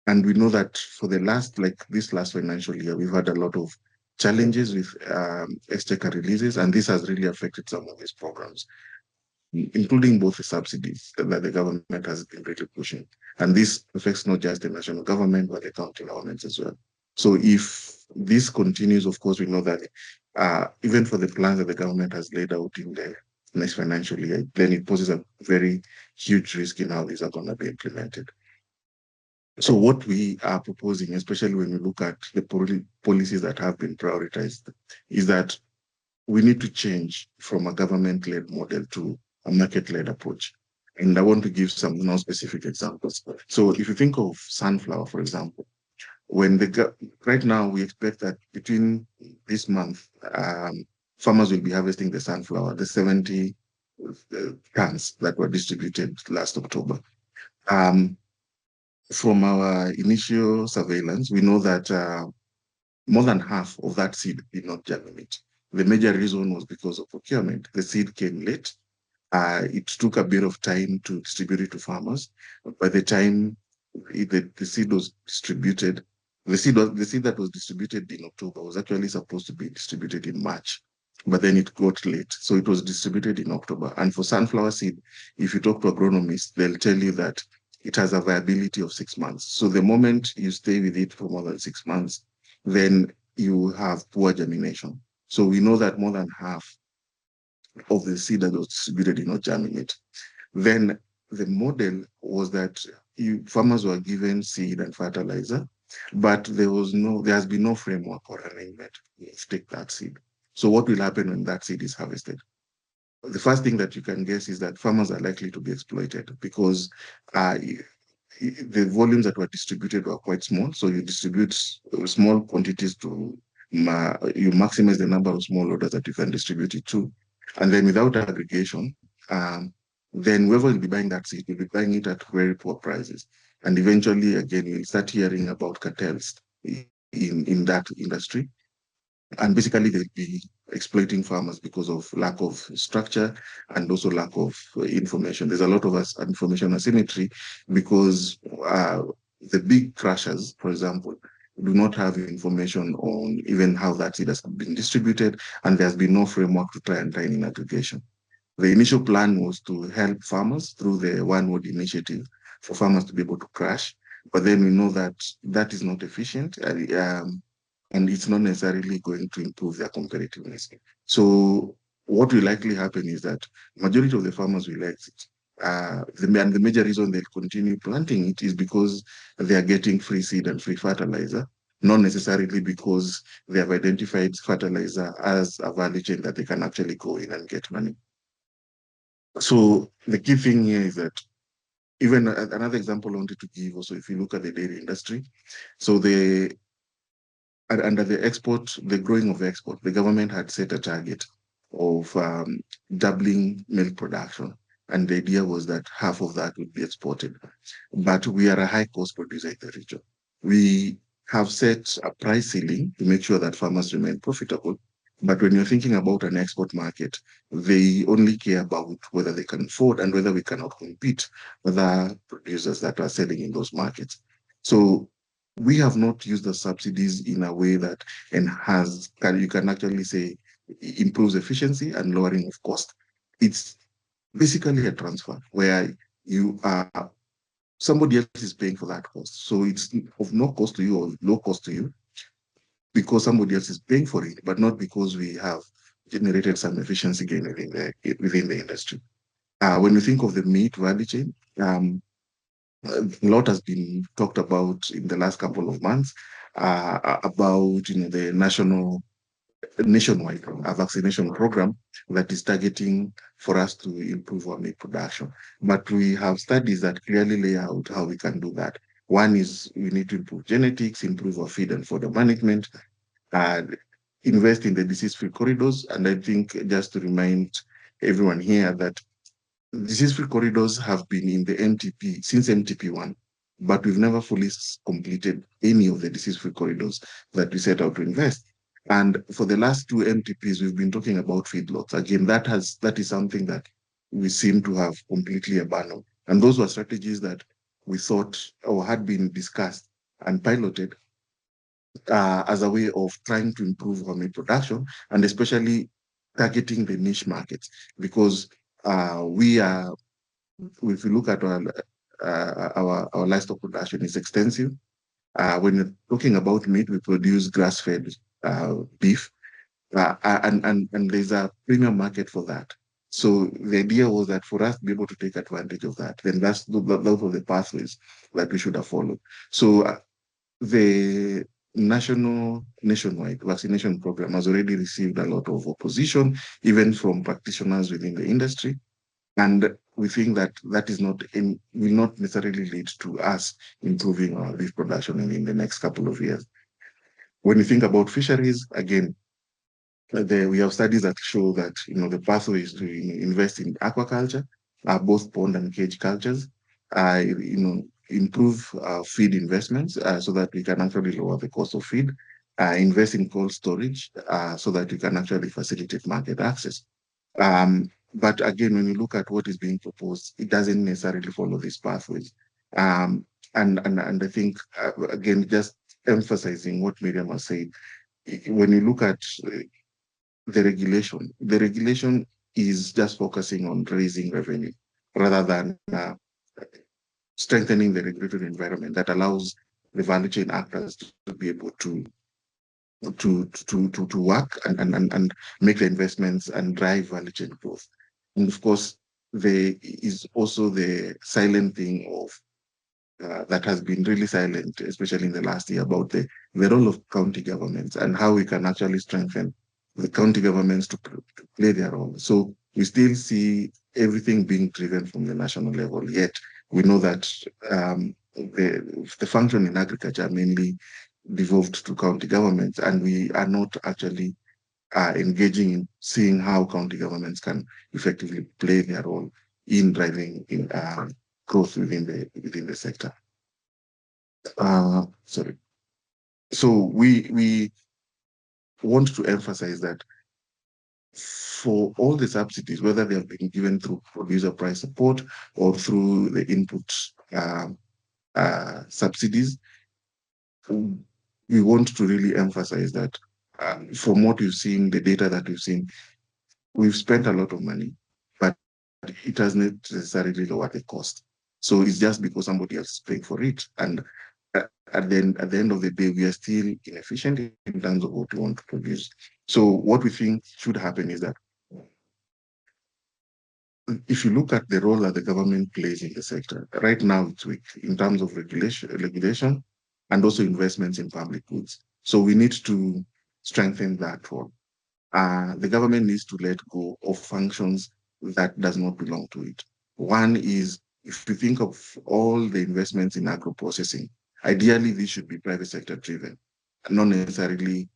And we know that for this last financial year, we've had a lot of challenges with exchequer releases, and this has really affected some of these programs, including both the subsidies that the government has been really pushing. And this affects not just the national government, but the county governments as well. So if this continues, of course, we know that even for the plans that the government has laid out in the next financial year, then it poses a very huge risk in how these are going to be implemented. So what we are proposing, especially when we look at the policies that have been prioritized, is that we need to change from a government-led model to a market-led approach. And I want to give some non-specific examples. So if you think of sunflower, for example, when right now we expect that between this month, farmers will be harvesting the sunflower, the 70 tons that were distributed last October. From our initial surveillance, we know that more than half of that seed did not germinate. The major reason was because of procurement. The seed came late. It took a bit of time to distribute it to farmers. By the time the seed was distributed, the seed that was distributed in October was actually supposed to be distributed in March, but then it got late. So it was distributed in October. And for sunflower seed, if you talk to agronomists, they'll tell you that it has a viability of 6 months. So the moment you stay with it for more than 6 months, then you have poor germination. So we know that more than half of the seed that was distributed did not germinate. Then the model was that farmers were given seed and fertilizer, but there has been no framework or arrangement to take that seed. So what will happen when that seed is harvested? The first thing that you can guess is that farmers are likely to be exploited because the volumes that were distributed were quite small. So you distribute small quantities to you maximize the number of small orders that you can distribute it to. And then without aggregation, then whoever will be buying that seed will be buying it at very poor prices. And eventually, again, you'll start hearing about cartels in that industry. And basically, they'll be exploiting farmers because of lack of structure and also lack of information. There's a lot of information asymmetry because the big crushers, for example, do not have information on even how that seed has been distributed, and there's been no framework to try and tie in aggregation. The initial plan was to help farmers through the One World initiative for farmers to be able to crush, but then we know that that is not efficient. And it's not necessarily going to improve their competitiveness. So what will likely happen is that majority of the farmers will exit. And the major reason they continue planting it is because they are getting free seed and free fertilizer, not necessarily because they have identified fertilizer as a value chain that they can actually go in and get money. So the key thing here is that even another example I wanted to give also, if you look at the dairy industry, so under the growing of export, the government had set a target of doubling milk production. And the idea was that half of that would be exported. But we are a high cost producer in the region. We have set a price ceiling to make sure that farmers remain profitable. But when you're thinking about an export market, they only care about whether they can afford and whether we cannot compete with other producers that are selling in those markets. So we have not used the subsidies in a way that you can actually say improves efficiency and lowering of cost. It's basically a transfer where you are somebody else is paying for that cost. So it's of no cost to you or low cost to you because somebody else is paying for it, but not because we have generated some efficiency gain within the industry. When you think of the meat value chain, a lot has been talked about in the last couple of months about the nationwide vaccination program that is targeting for us to improve our meat production. But we have studies that clearly lay out how we can do that. One is we need to improve genetics, improve our feed and fodder management, and invest in the disease-free corridors. And I think just to remind everyone here that disease-free corridors have been in the MTP since MTP1, but we've never fully completed any of the disease-free corridors that we set out to invest. And for the last two MTPs, we've been talking about feedlots. Again, that is something that we seem to have completely abandoned. And those were strategies that we thought or had been discussed and piloted as a way of trying to improve our meat production and especially targeting the niche markets because if you look at our livestock production, it's extensive. When you're talking about meat, we produce grass-fed beef, and there's a premium market for that. So the idea was that for us to be able to take advantage of that, then those were the pathways that we should have followed. So the nationwide vaccination program has already received a lot of opposition, even from practitioners within the industry. And we think that will not necessarily lead to us improving our beef production in the next couple of years. When you think about fisheries, again, we have studies that show that the pathways to invest in aquaculture, both pond and cage cultures, improve feed investments so that we can actually lower the cost of feed, invest in cold storage so that we can actually facilitate market access. But again, when you look at what is being proposed, it doesn't necessarily follow these pathways. And I think, again, just emphasizing what Miriam was saying, when you look at the regulation is just focusing on raising revenue rather than strengthening the regulatory environment that allows the value chain actors to be able to work and make the investments and drive value chain growth. And of course, there is also the silent thing of that has been really silent, especially in the last year, about the role of county governments and how we can actually strengthen the county governments to play their role. So we still see everything being driven from the national level, yet we know that the function in agriculture mainly devolved to county governments, and we are not actually engaging in seeing how county governments can effectively play their role in driving growth within the sector. Sorry. So we want to emphasize that for all the subsidies, whether they have been given through producer price support or through the input subsidies, we want to really emphasize that from what we've seen, the data that we've spent a lot of money, but it has not necessarily lowered the cost. So it's just because somebody else is paying for it. And at the end of the day, we are still inefficient in terms of what we want to produce. So what we think should happen is that if you look at the role that the government plays in the sector, right now it's weak in terms of regulation and also investments in public goods. So we need to strengthen that role. The government needs to let go of functions that does not belong to it. One is, if you think of all the investments in agro-processing, ideally this should be private sector driven, not necessarily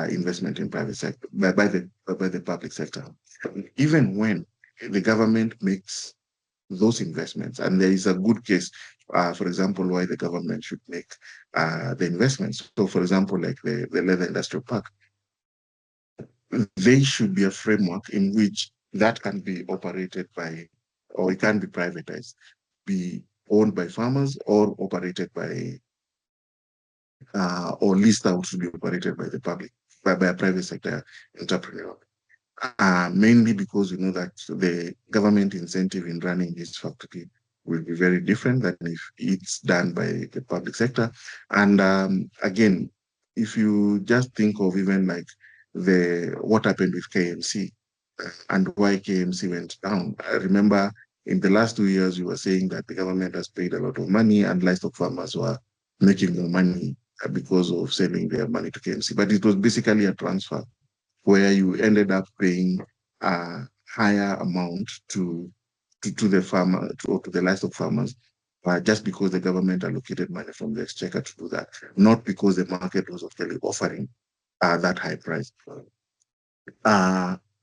investment in private sector by the public sector. Even when the government makes those investments, and there is a good case, for example, why the government should make the investments. So, for example, like the leather industrial park, there should be a framework in which that can be operated by, or it can be privatized, be owned by farmers or operated by, or leased out to be operated by the public, by a private sector entrepreneur. Mainly because we know that the government incentive in running this factory will be very different than if it's done by the public sector. And again, if you just think of even like what happened with KMC and why KMC went down. I remember in the last 2 years, you were saying that the government has paid a lot of money and livestock farmers were making more money because of selling their money to KMC. But it was basically a transfer where you ended up paying a higher amount to the farmer or to the livestock farmers, just because the government allocated money from the exchequer to do that, not because the market was actually offering that high price.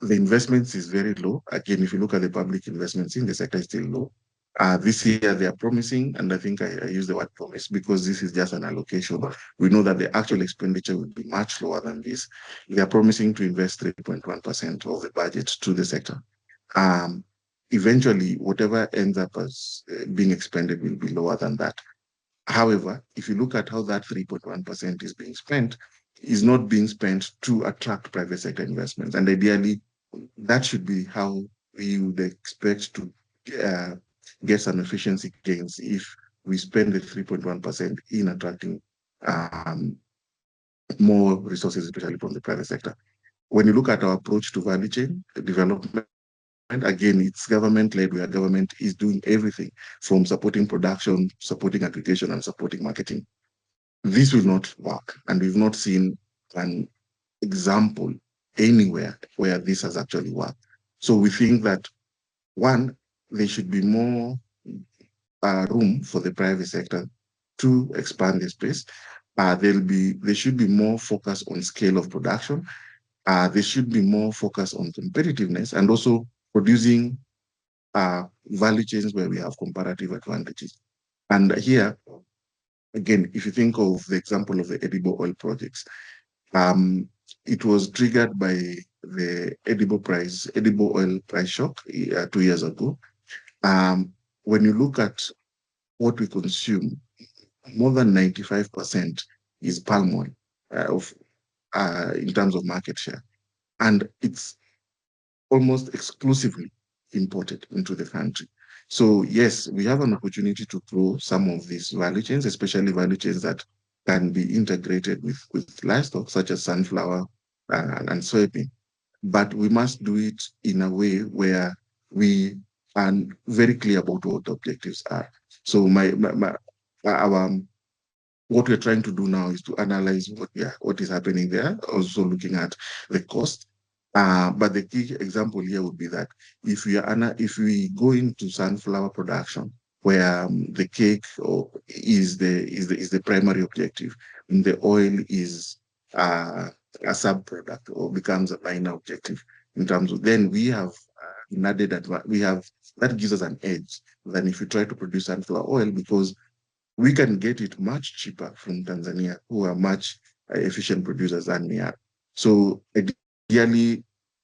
The investments is very low. Again, if you look at the public investments in the sector, is still low. This year they are promising, and I think I use the word promise because this is just an allocation. We know that the actual expenditure will be much lower than this. They are promising to invest 3.1% of the budget to the sector. Eventually, whatever ends up as being expended will be lower than that. However, if you look at how that 3.1% is being spent, is not being spent to attract private sector investments. And ideally, that should be how we would expect to get some efficiency gains if we spend the 3.1% in attracting more resources, especially from the private sector. When you look at our approach to value chain development, again, it's government-led, where government is doing everything from supporting production, supporting aggregation, and supporting marketing. This will not work, and we've not seen an example anywhere where this has actually worked. So we think that, one, there should be more room for the private sector to expand the space. There should be more focus on scale of production. There should be more focus on competitiveness and also producing value chains where we have comparative advantages. And here, again, if you think of the example of the edible oil projects, it was triggered by the edible oil price shock 2 years ago. When you look at what we consume, more than 95% is palm oil in terms of market share. And it's almost exclusively imported into the country. So yes, we have an opportunity to grow some of these value chains, especially value chains that can be integrated with livestock, such as sunflower and soybean. But we must do it in a way where we are very clear about what the objectives are. So what we're trying to do now is to analyze what is happening there, also looking at the cost. But the key example here would be that if we go into sunflower production, where the cake is the primary objective, and the oil is a sub-product or becomes a minor objective in terms of, then we have that gives us an edge than if we try to produce sunflower oil, because we can get it much cheaper from Tanzania, who are much efficient producers than we are. So ideally,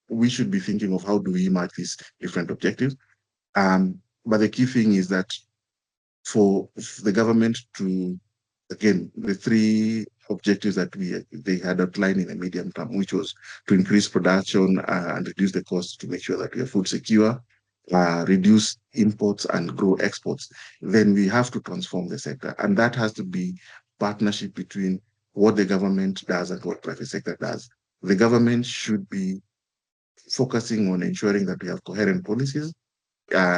we should be thinking of how do we match these different objectives. But the key thing is that for the government to, again, the three objectives that they had outlined in the medium term, which was to increase production and reduce the cost to make sure that we are food secure, reduce imports and grow exports, then we have to transform the sector. And that has to be partnership between what the government does and what private sector does. The government should be focusing on ensuring that we have coherent policies,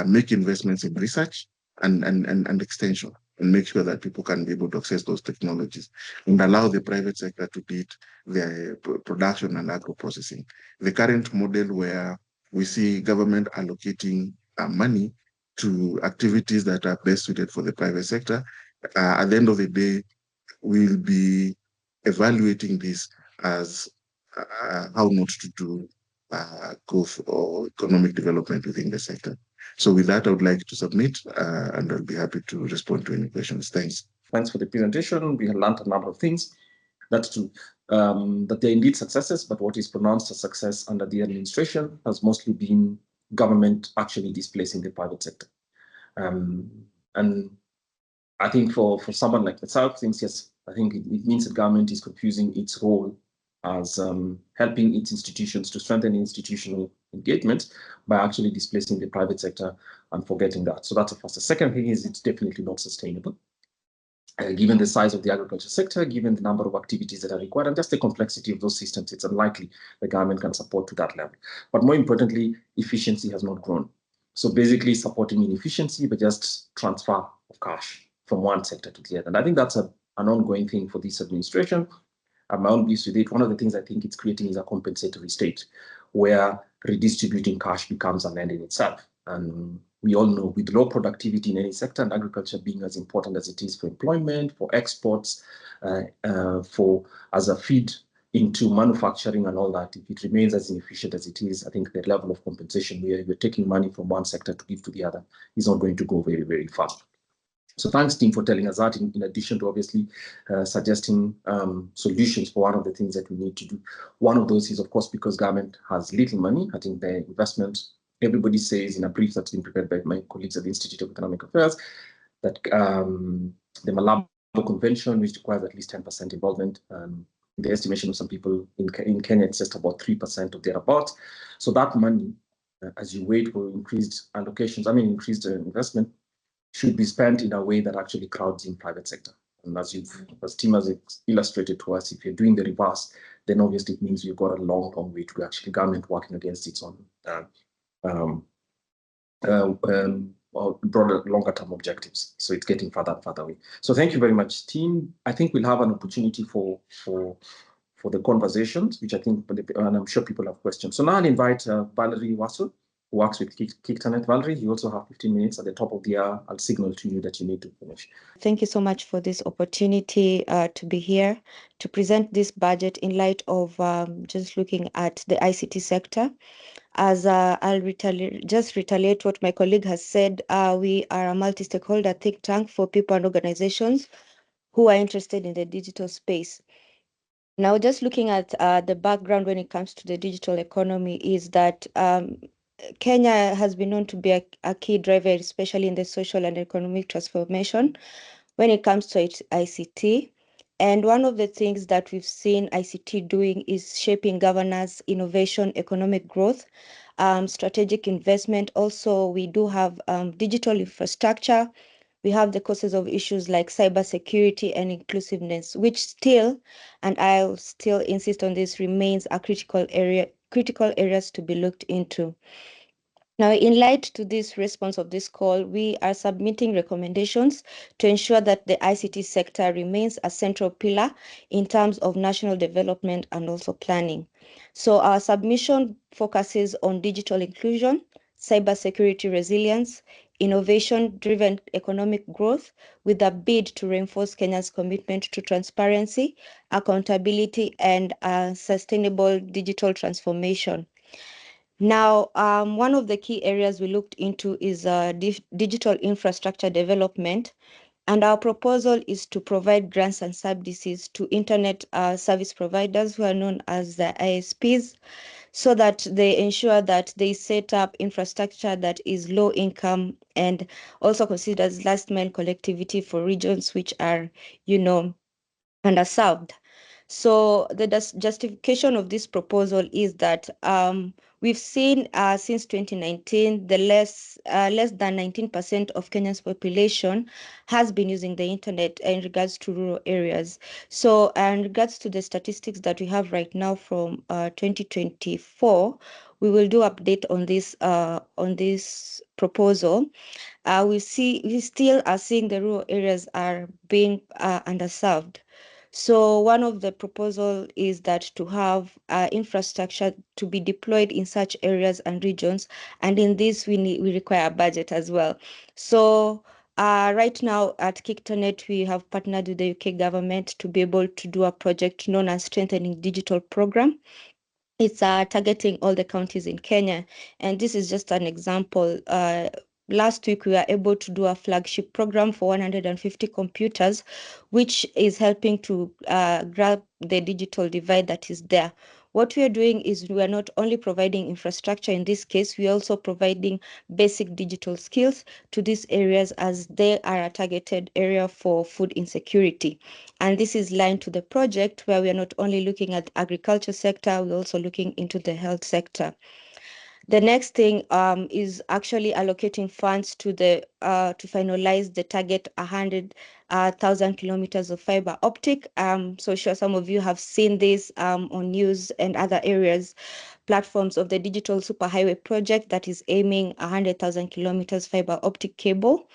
make investments in research and extension, and make sure that people can be able to access those technologies, and allow the private sector to lead their production and agro-processing. The current model where we see government allocating money to activities that are best suited for the private sector, at the end of the day, we'll be evaluating this as how not to do growth or economic development within the sector. So with that, I would like to submit, and I'll be happy to respond to any questions. Thanks. Thanks for the presentation. We have learned a number of things. That's true. That they're indeed successes, but what is pronounced a success under the administration has mostly been government actually displacing the private sector. And I think for someone like myself, I think it means that government is confusing its role as helping its institutions to strengthen institutional engagement by actually displacing the private sector and forgetting that. So that's the first. The second thing is it's definitely not sustainable. Given the size of the agriculture sector, given the number of activities that are required, and just the complexity of those systems, it's unlikely the government can support to that level. But more importantly, efficiency has not grown. So basically supporting inefficiency, but just transfer of cash from one sector to the other. And I think that's an ongoing thing for this administration. My own views with it, one of the things I think it's creating is a compensatory state where redistributing cash becomes an end in itself. And we all know with low productivity in any sector, and agriculture being as important as it is for employment, for exports, as a feed into manufacturing and all that, if it remains as inefficient as it is, I think the level of compensation where you're taking money from one sector to give to the other is not going to go very, very far. So thanks, team, for telling us that, in addition to obviously suggesting solutions for one of the things that we need to do. One of those is, of course, because government has little money. I think the investment, everybody says in a brief that's been prepared by my colleagues at the Institute of Economic Affairs, that the Malabo Convention, which requires at least 10% involvement, the estimation of some people in Kenya, it's just about 3% of thereabouts. So that money, as you wait for increased allocations, increased investment, should be spent in a way that actually crowds in private sector. And as Tim has illustrated to us, if you're doing the reverse, then obviously it means you've got a long, long way to actually government working against its own broader, longer term objectives. So it's getting further and further away. So thank you very much, team. I think we'll have an opportunity for the conversations, which I think, and I'm sure people have questions. So now I'll invite Valerie Wasu, who works with KICTANET. Valerie, you also have 15 minutes at the top of the hour. I'll signal to you that you need to finish. Thank you so much for this opportunity to be here to present this budget in light of just looking at the ICT sector. As I'll retaliate what my colleague has said, we are a multi-stakeholder think tank for people and organizations who are interested in the digital space. Now, just looking at the background when it comes to the digital economy is that Kenya has been known to be a key driver, especially in the social and economic transformation when it comes to ICT. And one of the things that we've seen ICT doing is shaping governance, innovation, economic growth, strategic investment. Also, we do have digital infrastructure. We have the causes of issues like cybersecurity and inclusiveness, which still, and I'll still insist on this, remains a critical areas to be looked into. Now, in light to this response of this call, we are submitting recommendations to ensure that the ICT sector remains a central pillar in terms of national development and also planning. So our submission focuses on digital inclusion, cybersecurity resilience, innovation-driven economic growth with a bid to reinforce Kenya's commitment to transparency, accountability, and sustainable digital transformation. Now, one of the key areas we looked into is digital infrastructure development, and our proposal is to provide grants and subsidies to internet service providers who are known as the ISPs, so that they ensure that they set up infrastructure that is low income and also considers last mile connectivity for regions which are, underserved. So the justification of this proposal is that we've seen since 2019, the less than 19% of Kenya's population has been using the internet in regards to rural areas. So in regards to the statistics that we have right now from 2024, we will do update on this proposal. We still are seeing the rural areas are being underserved. So one of the proposal is that to have infrastructure to be deployed in such areas and regions, and in this we require a budget as well. So right now at KICTANET, we have partnered with the UK government to be able to do a project known as Strengthening Digital Program. It's targeting all the counties in Kenya, and this is just an example. Last week, we were able to do a flagship program for 150 computers, which is helping to grab the digital divide that is there. What we are doing is we are not only providing infrastructure in this case, we are also providing basic digital skills to these areas as they are a targeted area for food insecurity. And this is linked to the project where we are not only looking at the agriculture sector, we're also looking into the health sector. The next thing is actually allocating funds to finalize the target 100,000 kilometers of fiber optic. So sure some of you have seen this on news and other areas, platforms of the digital superhighway project that is aiming 100,000 kilometers fiber optic cable.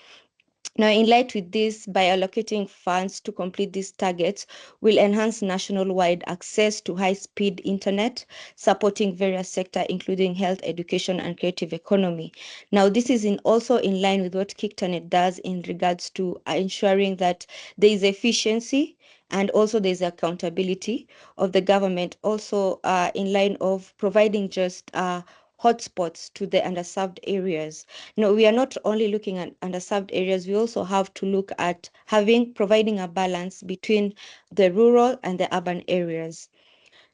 Now, in light with this, by allocating funds to complete these targets, will enhance national-wide access to high-speed internet, supporting various sectors, including health, education, and creative economy. Now, this is also in line with what KICTANET does in regards to ensuring that there is efficiency and also there's accountability of the government, also in line of providing just hotspots to the underserved areas. No, we are not only looking at underserved areas, we also have to look at providing a balance between the rural and the urban areas.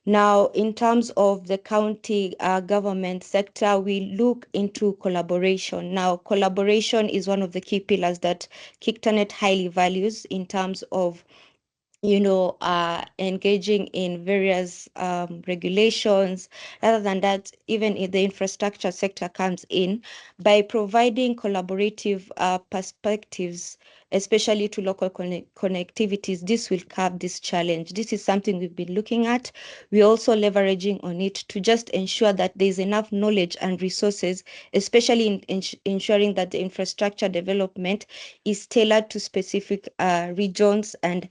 Now, in terms of the county government sector, we look into collaboration. Now, collaboration is one of the key pillars that KICTANET highly values in terms of engaging in various regulations. Rather than that, even if the infrastructure sector comes in, by providing collaborative perspectives, especially to local connectivities, this will curb this challenge. This is something we've been looking at. We're also leveraging on it to just ensure that there's enough knowledge and resources, especially in ensuring that the infrastructure development is tailored to specific regions and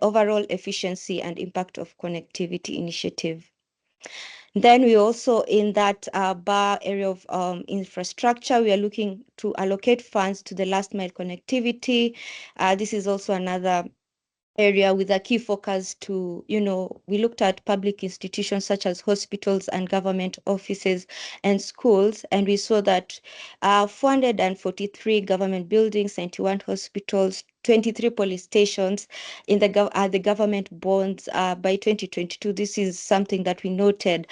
overall efficiency and impact of connectivity initiative. Then we also, in that bar area of infrastructure, we are looking to allocate funds to the last mile connectivity. This is also another area with a key focus to, we looked at public institutions such as hospitals and government offices and schools, and we saw that 443 government buildings, 91 hospitals, 23 police stations in the government bonds by 2022. This is something that we noted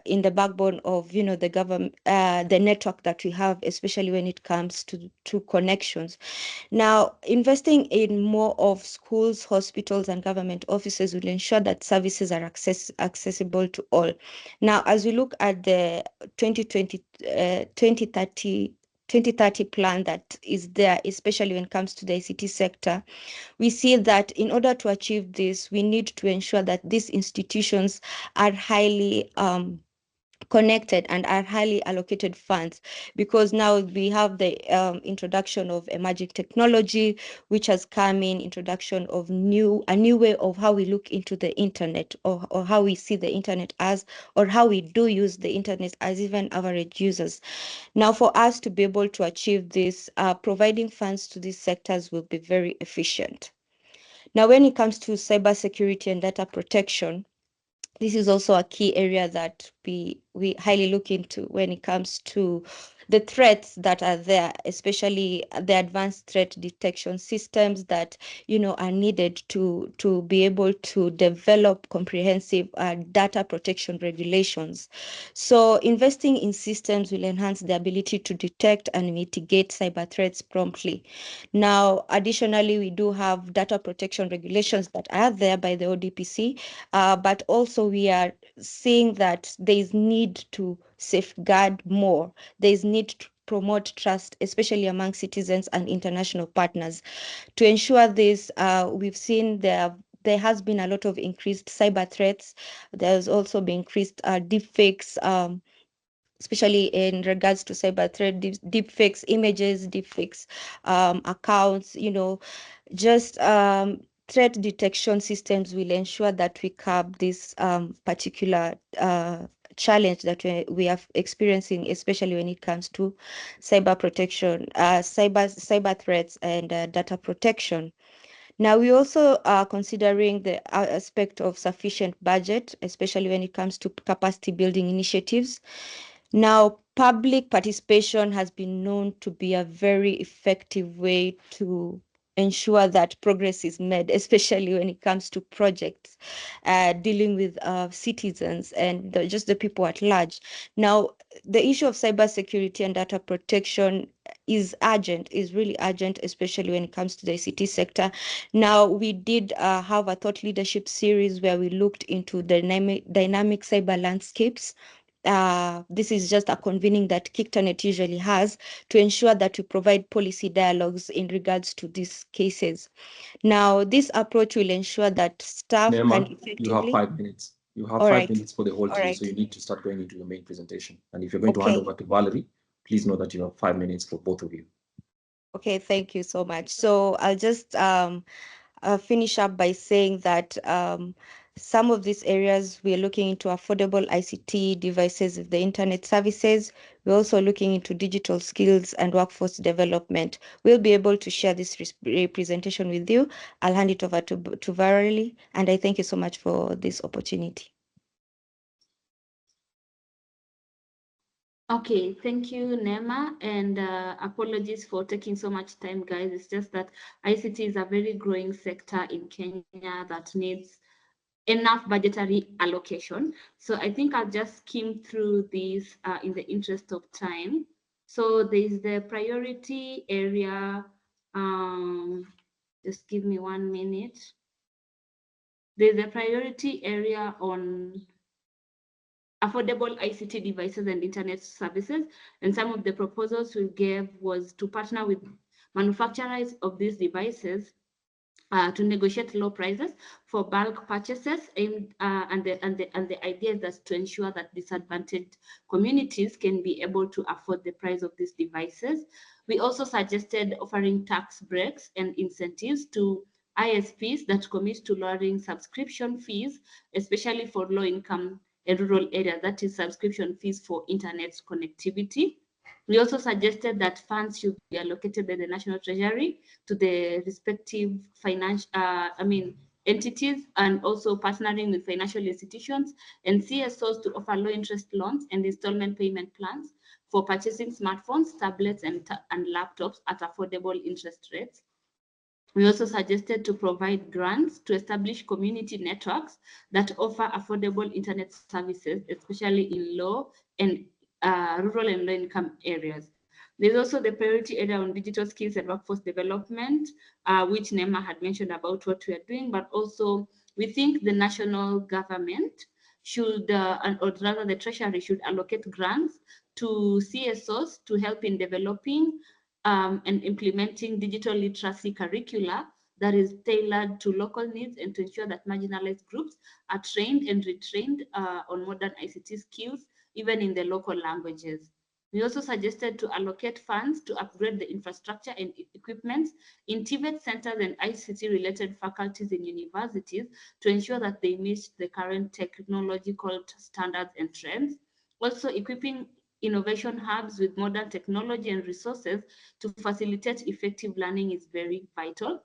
in the backbone of the government, the network that we have, especially when it comes to connections. Now, investing in more of schools, hospitals, and government offices will ensure that services are accessible to all. Now, as we look at the 2030 plan that is there, especially when it comes to the ICT sector, we see that in order to achieve this, we need to ensure that these institutions are highly connected and are highly allocated funds, because now we have the introduction of emerging technology, which has come in, introduction of a new way of how we look into the internet, or how we see the internet as, or how we do use the internet as even average users. Now, for us to be able to achieve this, providing funds to these sectors will be very efficient. Now, when it comes to cybersecurity and data protection, this is also a key area that we highly look into when it comes to the threats that are there, especially the advanced threat detection systems that are needed to be able to develop comprehensive data protection regulations. So investing in systems will enhance the ability to detect and mitigate cyber threats promptly. Now, additionally, we do have data protection regulations that are there by the ODPC, but also we are seeing that there is need to safeguard more. There is need to promote trust, especially among citizens and international partners. To ensure this, we've seen there has been a lot of increased cyber threats. There's also been increased deepfakes, especially in regards to cyber threat, deepfakes images, deepfakes accounts, just threat detection systems will ensure that we curb this particular challenge that we are experiencing, especially when it comes to cyber protection, cyber threats and data protection. Now, we also are considering the aspect of sufficient budget, especially when it comes to capacity building initiatives. Now, public participation has been known to be a very effective way to ensure that progress is made, especially when it comes to projects dealing with citizens and just the people at large. Now, the issue of cybersecurity and data protection is really urgent, especially when it comes to the ICT sector. Now, we did have a thought leadership series where we looked into the dynamic cyber landscapes. This is just a convening that KICTANET usually has to ensure that we provide policy dialogues in regards to these cases. Now, this approach will ensure that staff Nema, can effectively... You have 5 minutes. You have All 5 right. minutes for the whole All team, right. so you need to start going into your main presentation. And if you're going to hand over to Valerie, please know that you have 5 minutes for both of you. Okay, thank you so much. So I'll just finish up by saying that some of these areas we are looking into affordable ICT devices with the internet services. We're also looking into digital skills and workforce development. We'll be able to share this presentation with you. I'll hand it over to Valerie, and I thank you so much for this opportunity. Okay, thank you, Nema, and apologies for taking so much time, guys. It's just that ICT is a very growing sector in Kenya that needs enough budgetary allocation. So I think I'll just skim through these in the interest of time. So there's the priority area. Just give me 1 minute. There's a priority area on affordable ICT devices and internet services. And some of the proposals we gave was to partner with manufacturers of these devices to negotiate low prices for bulk purchases, and the idea is that to ensure that disadvantaged communities can be able to afford the price of these devices. We also suggested offering tax breaks and incentives to ISPs that commit to lowering subscription fees, especially for low-income and rural areas, that is subscription fees for internet connectivity. We also suggested that funds should be allocated by the National Treasury to the respective entities, and also partnering with financial institutions and CSOs to offer low interest loans and installment payment plans for purchasing smartphones, tablets, and laptops at affordable interest rates. We also suggested to provide grants to establish community networks that offer affordable internet services, especially in low and rural and low-income areas. There's also the priority area on digital skills and workforce development, which Nema had mentioned about what we are doing, but also we think the national government should, or rather the Treasury should allocate grants to CSOs to help in developing and implementing digital literacy curricula that is tailored to local needs, and to ensure that marginalized groups are trained and retrained on modern ICT skills, even in the local languages. We also suggested to allocate funds to upgrade the infrastructure and equipment in TVET centers and ICT-related faculties in universities to ensure that they meet the current technological standards and trends. Also, equipping innovation hubs with modern technology and resources to facilitate effective learning is very vital.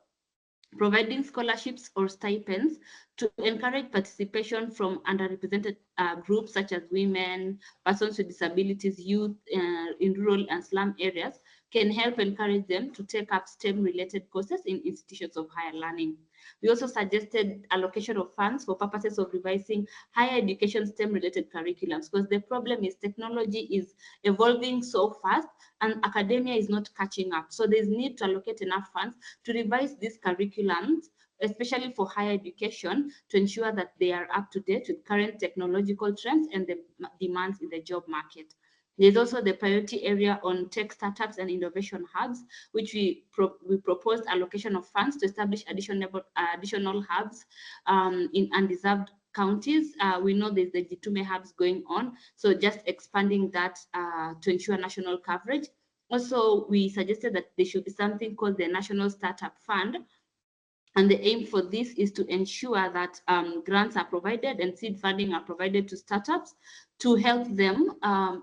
Providing scholarships or stipends to encourage participation from underrepresented groups such as women, persons with disabilities, youth in rural and slum areas can help encourage them to take up STEM-related courses in institutions of higher learning. We also suggested allocation of funds for purposes of revising higher education STEM-related curriculums, because the problem is technology is evolving so fast and academia is not catching up. So there's need to allocate enough funds to revise these curriculums, especially for higher education, to ensure that they are up to date with current technological trends and the demands in the job market. There's also the priority area on tech startups and innovation hubs, which we proposed allocation of funds to establish additional hubs in undeserved counties. We know there's the Jitume hubs going on, so just expanding that to ensure national coverage. Also, we suggested that there should be something called the National Startup Fund, and the aim for this is to ensure that grants are provided and seed funding are provided to startups to help them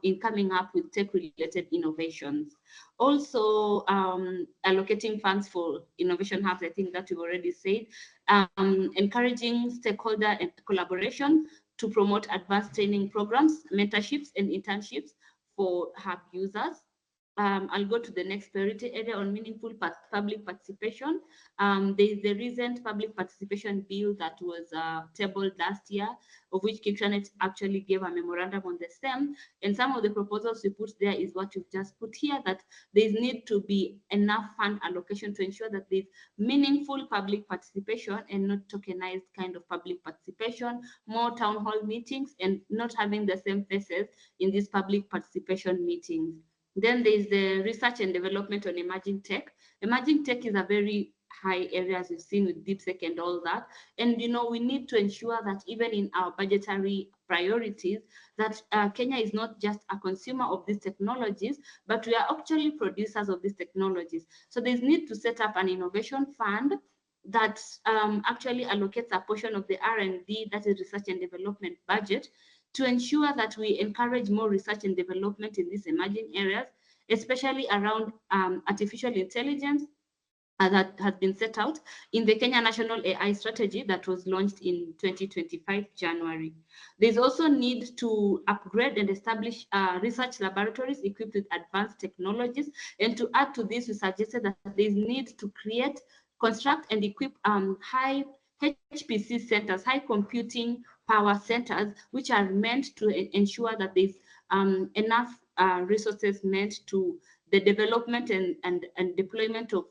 in coming up with tech-related innovations. Also, allocating funds for innovation hubs, I think that we've already said, encouraging stakeholder and collaboration to promote advanced training programs, mentorships, and internships for hub users. I'll go to the next priority area on meaningful public participation. There is the recent public participation bill that was tabled last year, of which Kiptranet actually gave a memorandum on the same. And some of the proposals we put there is what you've just put here, that there need to be enough fund allocation to ensure that there's meaningful public participation and not tokenized kind of public participation, more town hall meetings, and not having the same faces in these public participation meetings. Then there's the research and development on emerging tech. Emerging tech is a very high area, as we've seen with DeepSeek and all that. And we need to ensure that even in our budgetary priorities, that Kenya is not just a consumer of these technologies, but we are actually producers of these technologies. So there's need to set up an innovation fund that actually allocates a portion of the R&D, that is research and development budget, to ensure that we encourage more research and development in these emerging areas, especially around artificial intelligence, that has been set out in the Kenya National AI Strategy that was launched in 2025 January. There's also need to upgrade and establish research laboratories equipped with advanced technologies. And to add to this, we suggested that there's need to construct and equip high HPC centers, high computing power centers, which are meant to ensure that there's enough resources meant to the development and deployment of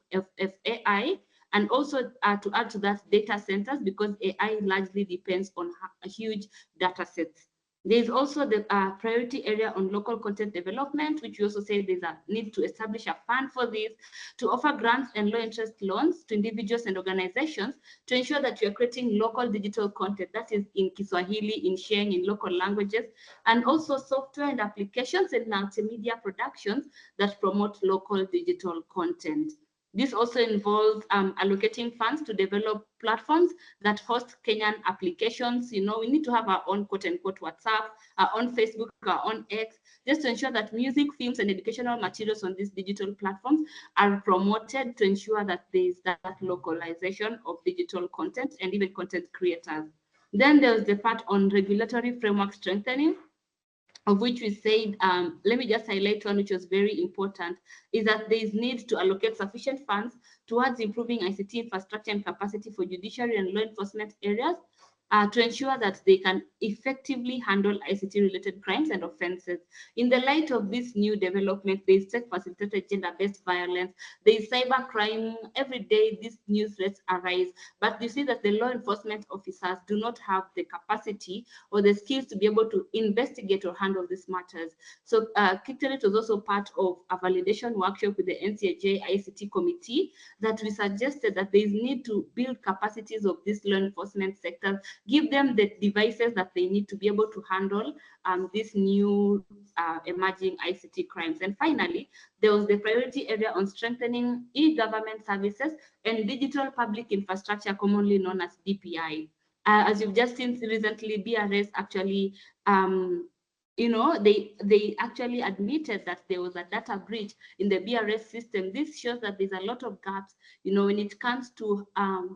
AI, and also to add to that data centers, because AI largely depends on huge data sets. There is also the priority area on local content development, which we also say there's a need to establish a fund for this, to offer grants and low interest loans to individuals and organizations to ensure that you're creating local digital content that is in Kiswahili, in Sheng, in local languages, and also software and applications and multimedia productions that promote local digital content. This also involves allocating funds to develop platforms that host Kenyan applications. You know, we need to have our own quote unquote WhatsApp, our own Facebook, our own X, just to ensure that music, films, and educational materials on these digital platforms are promoted to ensure that there is that localization of digital content and even content creators. Then there's the part on regulatory framework strengthening, of which we said, let me just highlight one which was very important, is that there is need to allocate sufficient funds towards improving ICT infrastructure and capacity for judiciary and law enforcement areas to ensure that they can effectively handle ICT-related crimes and offenses. In the light of this new development, there is sex-facilitated gender-based violence, there is cybercrime. Every day these new threats arise, but you see that the law enforcement officers do not have the capacity or the skills to be able to investigate or handle these matters. So Kictenet was also part of a validation workshop with the NCAJ ICT committee that we suggested that there is need to build capacities of these law enforcement sectors, give them the devices that they need to be able to handle these new emerging ICT crimes. And finally, there was the priority area on strengthening e-government services and digital public infrastructure, commonly known as DPI. As you've just seen recently, BRS actually, you know, they actually admitted that there was a data breach in the BRS system. This shows that there's a lot of gaps, you know, when it comes to,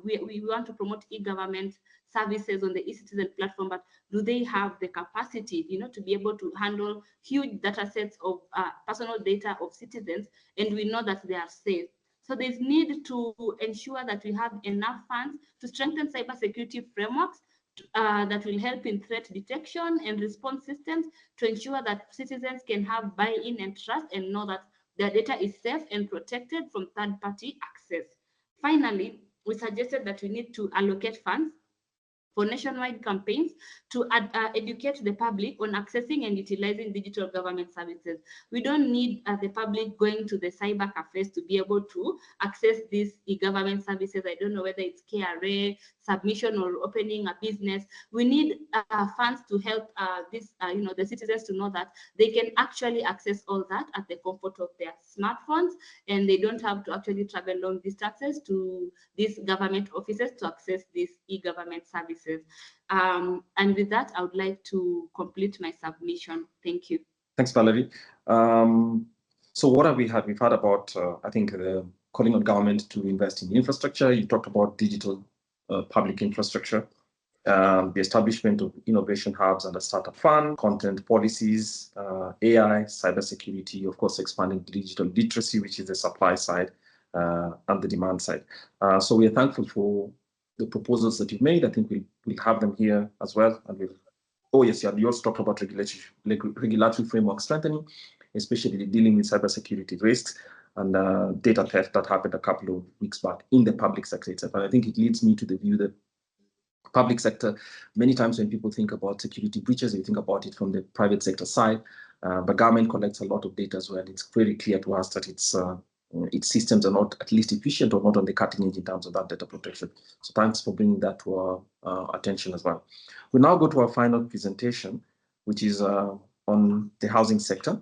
we want to promote e-government services on the e-citizen platform, but do they have the capacity, you know, to be able to handle huge data sets of personal data of citizens, and we know that they are safe. So there's need to ensure that we have enough funds to strengthen cybersecurity frameworks that will help in threat detection and response systems to ensure that citizens can have buy-in and trust and know that their data is safe and protected from third-party access. Finally, we suggested that we need to allocate funds for nationwide campaigns to educate the public on accessing and utilizing digital government services. We don't need the public going to the cyber cafes to be able to access these e-government services. I don't know whether it's KRA, submission, or opening a business. We need funds to help you know, the citizens to know that they can actually access all that at the comfort of their smartphones, and they don't have to actually travel long distances to these government offices to access these e-government services. And with that, I would like to complete my submission. Thank you. Thanks, Valerie. So what have we had? We've had about, I think, calling on government to invest in infrastructure. You talked about digital public infrastructure, the establishment of innovation hubs and a startup fund, content policies, AI, cybersecurity, of course, expanding digital literacy, which is the supply side and the demand side. So we are thankful for the proposals that you've made. I think we'll have them here as well. And we'll, oh yes, yeah, you also talked about regulatory framework strengthening, especially dealing with cybersecurity risks and data theft that happened a couple of weeks back in the public sector itself. And I think it leads me to the view that public sector, many times when people think about security breaches, they think about it from the private sector side, but government collects a lot of data as well. It's very clear to us that its systems are not at least efficient or not on the cutting edge in terms of that data protection. So thanks for bringing that to our attention as well. We now go to our final presentation, which is on the housing sector.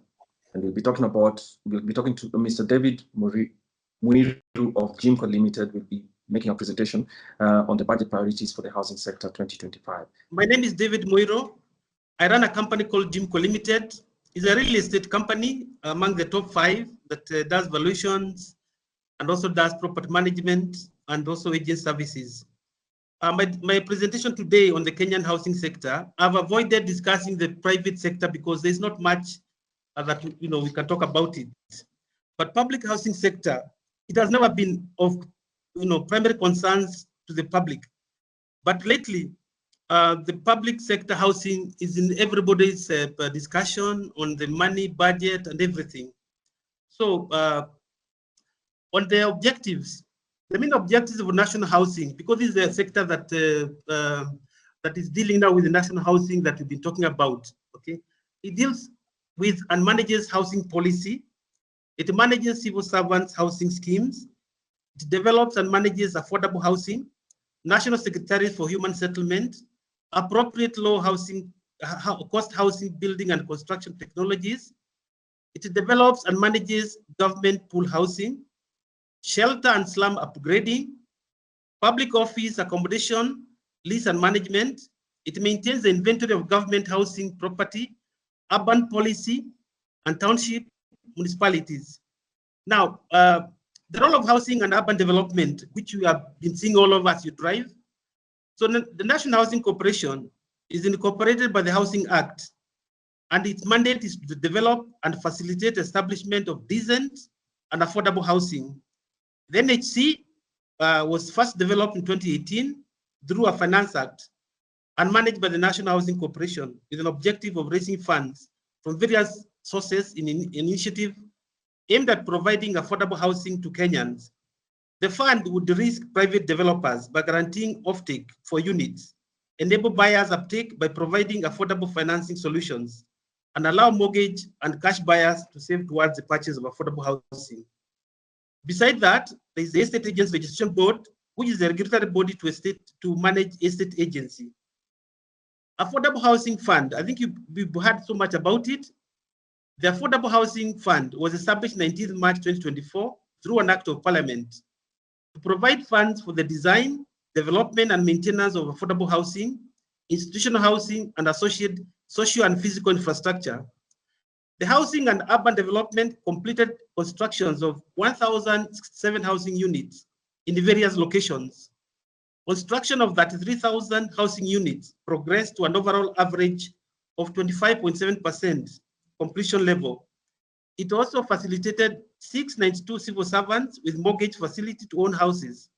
And we'll be talking to Mr. David Muiru of Jimco Limited. Will be making a presentation on the budget priorities for the housing sector 2025. My name is David Muiru. I run a company called Jimco Limited. It's a real estate company among the top 5 that does valuations and also does property management and also agent services. My presentation today on the Kenyan housing sector, I've avoided discussing the private sector because there's not much that we can talk about it. But public housing sector, it has never been of primary concerns to the public. But lately, the public sector housing is in everybody's discussion on the money, budget, and everything. So on the objectives, the main objectives of national housing, because this is a sector that that is dealing now with the national housing that we've been talking about. Okay, it deals with and manages housing policy. It manages civil servants' housing schemes. It develops and manages affordable housing, national secretaries for human settlement, appropriate low housing, cost housing, building and construction technologies. It develops and manages government pool housing, shelter and slum upgrading, public office accommodation, lease and management. It maintains the inventory of government housing property, urban policy, and township municipalities. Now, the role of housing and urban development, which you have been seeing all over as you drive. So the National Housing Corporation is incorporated by the Housing Act, and its mandate is to develop and facilitate establishment of decent and affordable housing. The NHC was first developed in 2018 through a Finance Act and managed by the National Housing Corporation with an objective of raising funds from various sources in an initiative aimed at providing affordable housing to Kenyans. The fund would de-risk private developers by guaranteeing offtake for units, enable buyers uptake by providing affordable financing solutions, and allow mortgage and cash buyers to save towards the purchase of affordable housing. Beside that, there is the Estate Agents Registration Board, which is the regulatory body to manage estate agency. Affordable Housing Fund, I think we've heard so much about it. The Affordable Housing Fund was established 19th March 2024 through an act of parliament to provide funds for the design, development, and maintenance of affordable housing, institutional housing, and associated social and physical infrastructure. The Housing and Urban Development completed constructions of 1,067 housing units in the various locations. Construction of 33,000 housing units progressed to an overall average of 25.7% completion level. It also facilitated 692 civil servants with mortgage facility to own houses.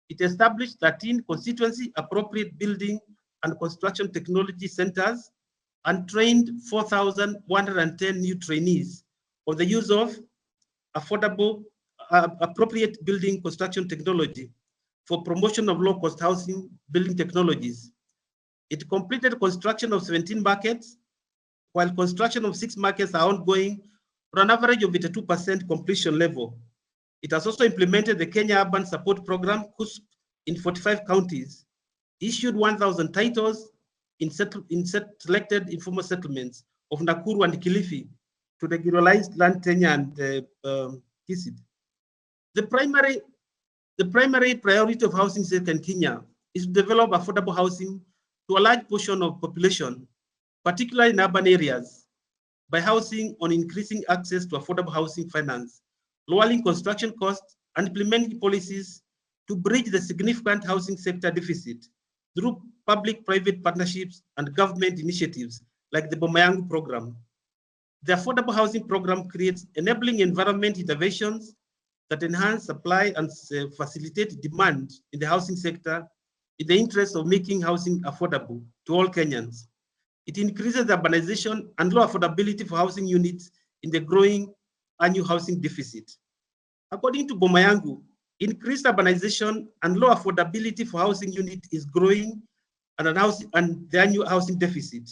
It established 13 constituency appropriate building and construction technology centers and trained 4,110 new trainees on the use of affordable, appropriate building construction technology for promotion of low-cost housing building technologies. It completed construction of 17 markets, while construction of 6 markets are ongoing for an average of 82% completion level. It has also implemented the Kenya Urban Support Program in 45 counties, issued 1,000 titles in selected informal settlements of Nakuru and Kilifi to regularize land tenure and Kisit. The primary priority of housing sector in Kenya is to develop affordable housing to a large portion of population, particularly in urban areas, by housing on increasing access to affordable housing finance, lowering construction costs, and implementing policies to bridge the significant housing sector deficit through public-private partnerships and government initiatives like the Boma Yangu program. The Affordable Housing Program creates enabling environment interventions that enhance supply and facilitate demand in the housing sector in the interest of making housing affordable to all Kenyans. It increases urbanization and low affordability for housing units in the growing annual housing deficit. According to Boma Yangu, increased urbanization and low affordability for housing unit is growing and the annual housing deficit.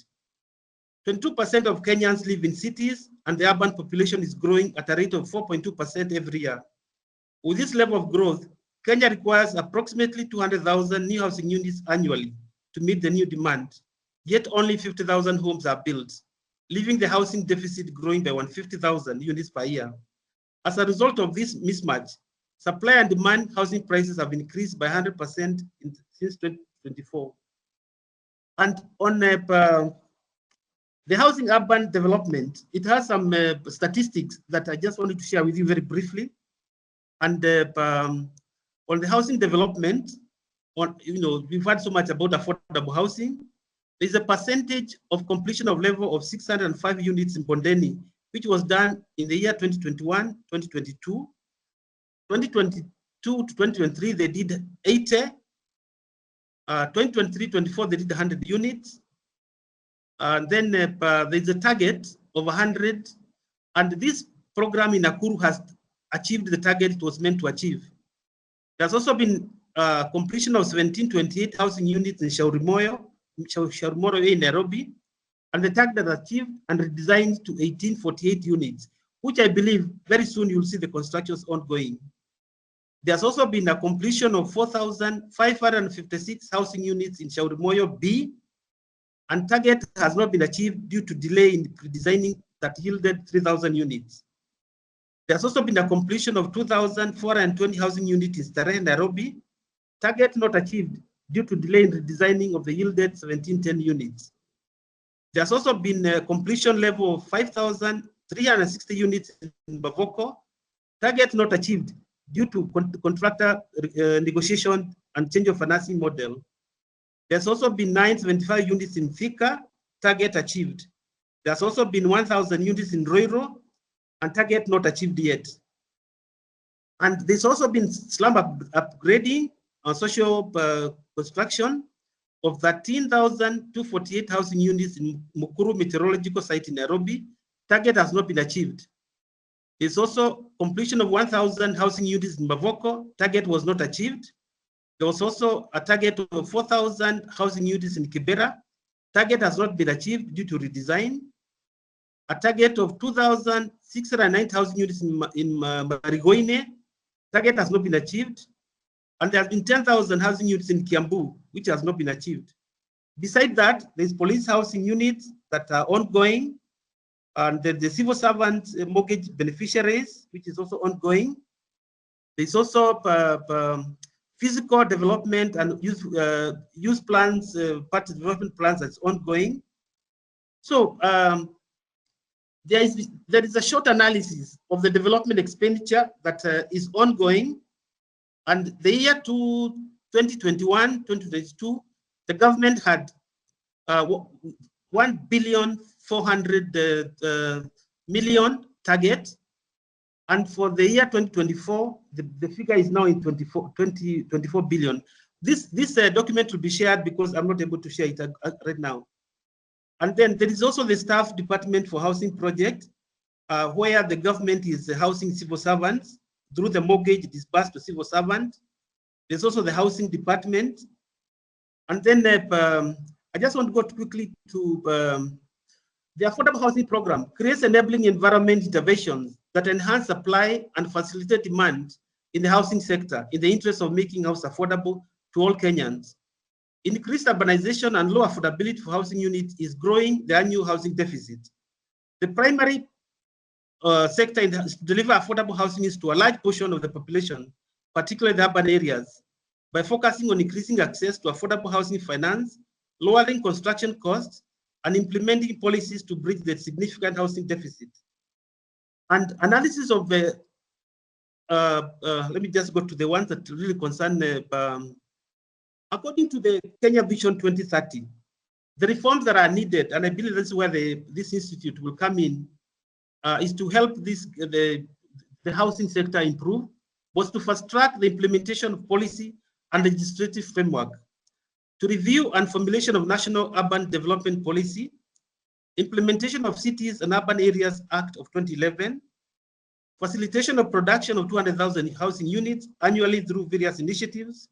22% of Kenyans live in cities and the urban population is growing at a rate of 4.2% every year. With this level of growth, Kenya requires approximately 200,000 new housing units annually to meet the new demand, yet only 50,000 homes are built, leaving the housing deficit growing by 150,000 units per year. As a result of this mismatch, supply and demand housing prices have increased by 100% since 2024. And on the housing urban development, it has some statistics that I just wanted to share with you very briefly. And on the housing development, we've heard so much about affordable housing. There's a percentage of completion of level of 605 units in Bondeni, which was done in the year 2021, 2022. 2022 to 2023, they did 80. 2023-24, they did 100 units. And then there's a target of 100. And this program in Nakuru has achieved the target it was meant to achieve. There's also been completion of 1728 housing units in Shauri Moyo, Shaurmoro A in Nairobi, and the target is achieved and redesigned to 1848 units, which I believe very soon you'll see the constructions ongoing. There's also been a completion of 4,556 housing units in Shaurmoyo B, and target has not been achieved due to delay in redesigning that yielded 3,000 units. There's also been a completion of 2,420 housing units in Starehe, Nairobi, target not achieved due to delay in redesigning of the yielded 1,710 units. There's also been a completion level of 5,360 units in Bavoko, target not achieved due to contractor negotiation and change of financing model. There's also been 975 units in Thika, target achieved. There's also been 1,000 units in Roiro, and target not achieved yet. And there's also been slum upgrading on social construction of 13,248 housing units in Mukuru Meteorological Site in Nairobi. Target has not been achieved. There's also completion of 1,000 housing units in Bavoko. Target was not achieved. There was also a target of 4,000 housing units in Kibera. Target has not been achieved due to redesign. A target of 2,609 housing units in Marigoine. Target has not been achieved. And there has been 10,000 housing units in Kiambu, which has not been achieved. Besides that, there's police housing units that are ongoing, and the civil servant mortgage beneficiaries, which is also ongoing. There's also physical development and use plans, party development plans that's ongoing. So there is a short analysis of the development expenditure that is ongoing. And the year 2021, 2022, the government had 1,400,000,000 target. And for the year 2024, the figure is now in 24 billion. This document will be shared because I'm not able to share it right now. And then there is also the staff department for housing project, where the government is housing civil servants through the mortgage disbursed to civil servants. There's also the housing department. And then I just want to go quickly to the affordable housing program creates enabling environment interventions that enhance supply and facilitate demand in the housing sector in the interest of making house affordable to all Kenyans. Increased urbanization and low affordability for housing units is growing the annual housing deficit. The primary sector to deliver affordable housing is to a large portion of the population, particularly the urban areas, by focusing on increasing access to affordable housing finance, lowering construction costs, and implementing policies to bridge the significant housing deficit. And analysis of the, let me just go to the ones that really concern, according to the Kenya Vision 2030, the reforms that are needed, and I believe that's where this institute will come in, is to help the housing sector improve, was to fast track the implementation of policy and legislative framework, to review and formulation of National Urban Development Policy, implementation of Cities and Urban Areas Act of 2011, facilitation of production of 200,000 housing units annually through various initiatives,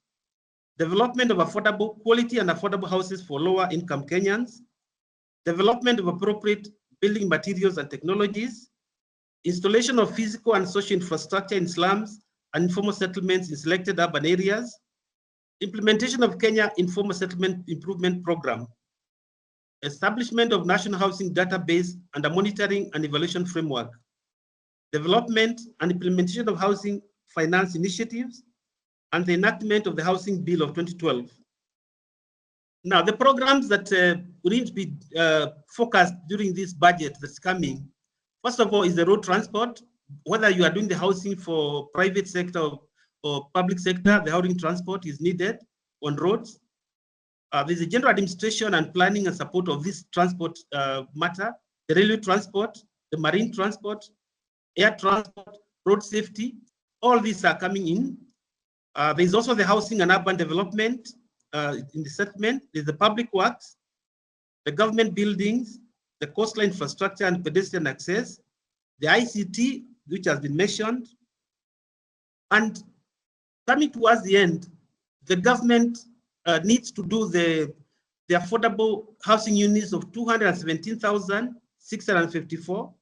development of affordable, quality and affordable houses for lower income Kenyans, development of appropriate building materials and technologies, installation of physical and social infrastructure in slums and informal settlements in selected urban areas, implementation of Kenya Informal Settlement Improvement Program, establishment of National Housing Database and a monitoring and evaluation framework, development and implementation of housing finance initiatives, and the enactment of the Housing Bill of 2012. Now, the programs that will need to be focused during this budget that's coming, first of all, is the road transport. Whether you are doing the housing for private sector or public sector, the housing transport is needed on roads. There's a general administration and planning and support of this transport matter, the railway transport, the marine transport, air transport, road safety, all these are coming in. There's also the housing and urban development in the settlement. There's the public works, the government buildings, the coastal infrastructure and pedestrian access, the ICT, which has been mentioned. And coming towards the end, the government needs to do the the affordable housing units of 217,654,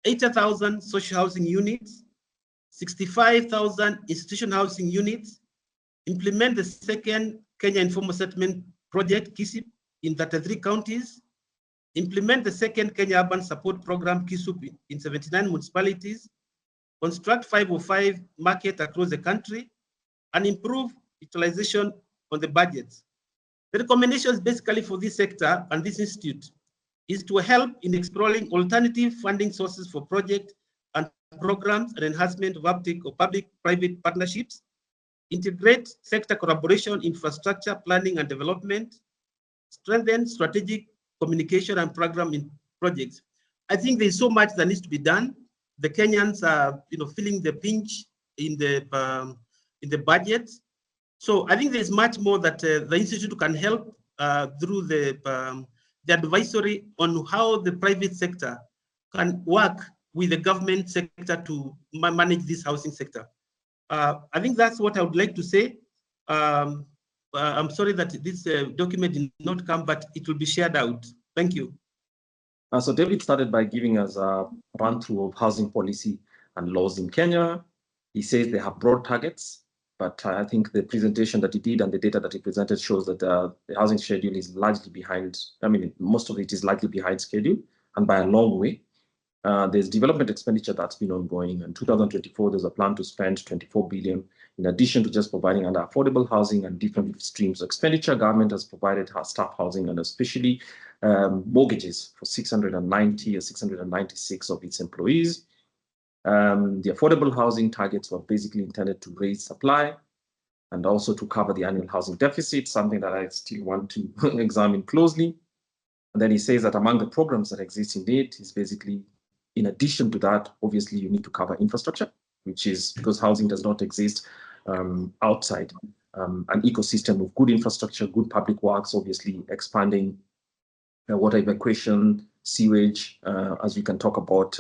80,000 social housing units, 65,000 institutional housing units, implement the second Kenya Informal Settlement Project, KISIP, in 33 counties, implement the second Kenya Urban Support Program, KISUP, in 79 municipalities, construct 505 markets across the country, and improve utilization on the budgets. The recommendations basically for this sector and this institute is to help in exploring alternative funding sources for projects and programs and enhancement of uptake of public-private partnerships, integrate sector collaboration, infrastructure planning and development, strengthen strategic communication and program in projects. I think there's so much that needs to be done. The Kenyans are, feeling the pinch in the budget. So I think there's much more that the institute can help through the advisory on how the private sector can work with the government sector to manage this housing sector. I think that's what I would like to say. I'm sorry that this document did not come, but it will be shared out. Thank you. So David started by giving us a run through of housing policy and laws in Kenya. He says they have broad targets, but I think the presentation that he did and the data that he presented shows that the housing schedule is largely behind. I mean, most of it is likely behind schedule and by a long way. There's development expenditure that's been ongoing. In 2024, there's a plan to spend 24 billion. In addition to just providing under affordable housing and different streams of expenditure, government has provided staff housing and especially mortgages for 690 or 696 of its employees. The affordable housing targets were basically intended to raise supply and also to cover the annual housing deficit, something that I still want to examine closely. And then he says that among the programs that exist in it is basically, in addition to that, obviously you need to cover infrastructure, which is because housing does not exist outside an ecosystem of good infrastructure, good public works, obviously expanding water evacuation, sewage, as we can talk about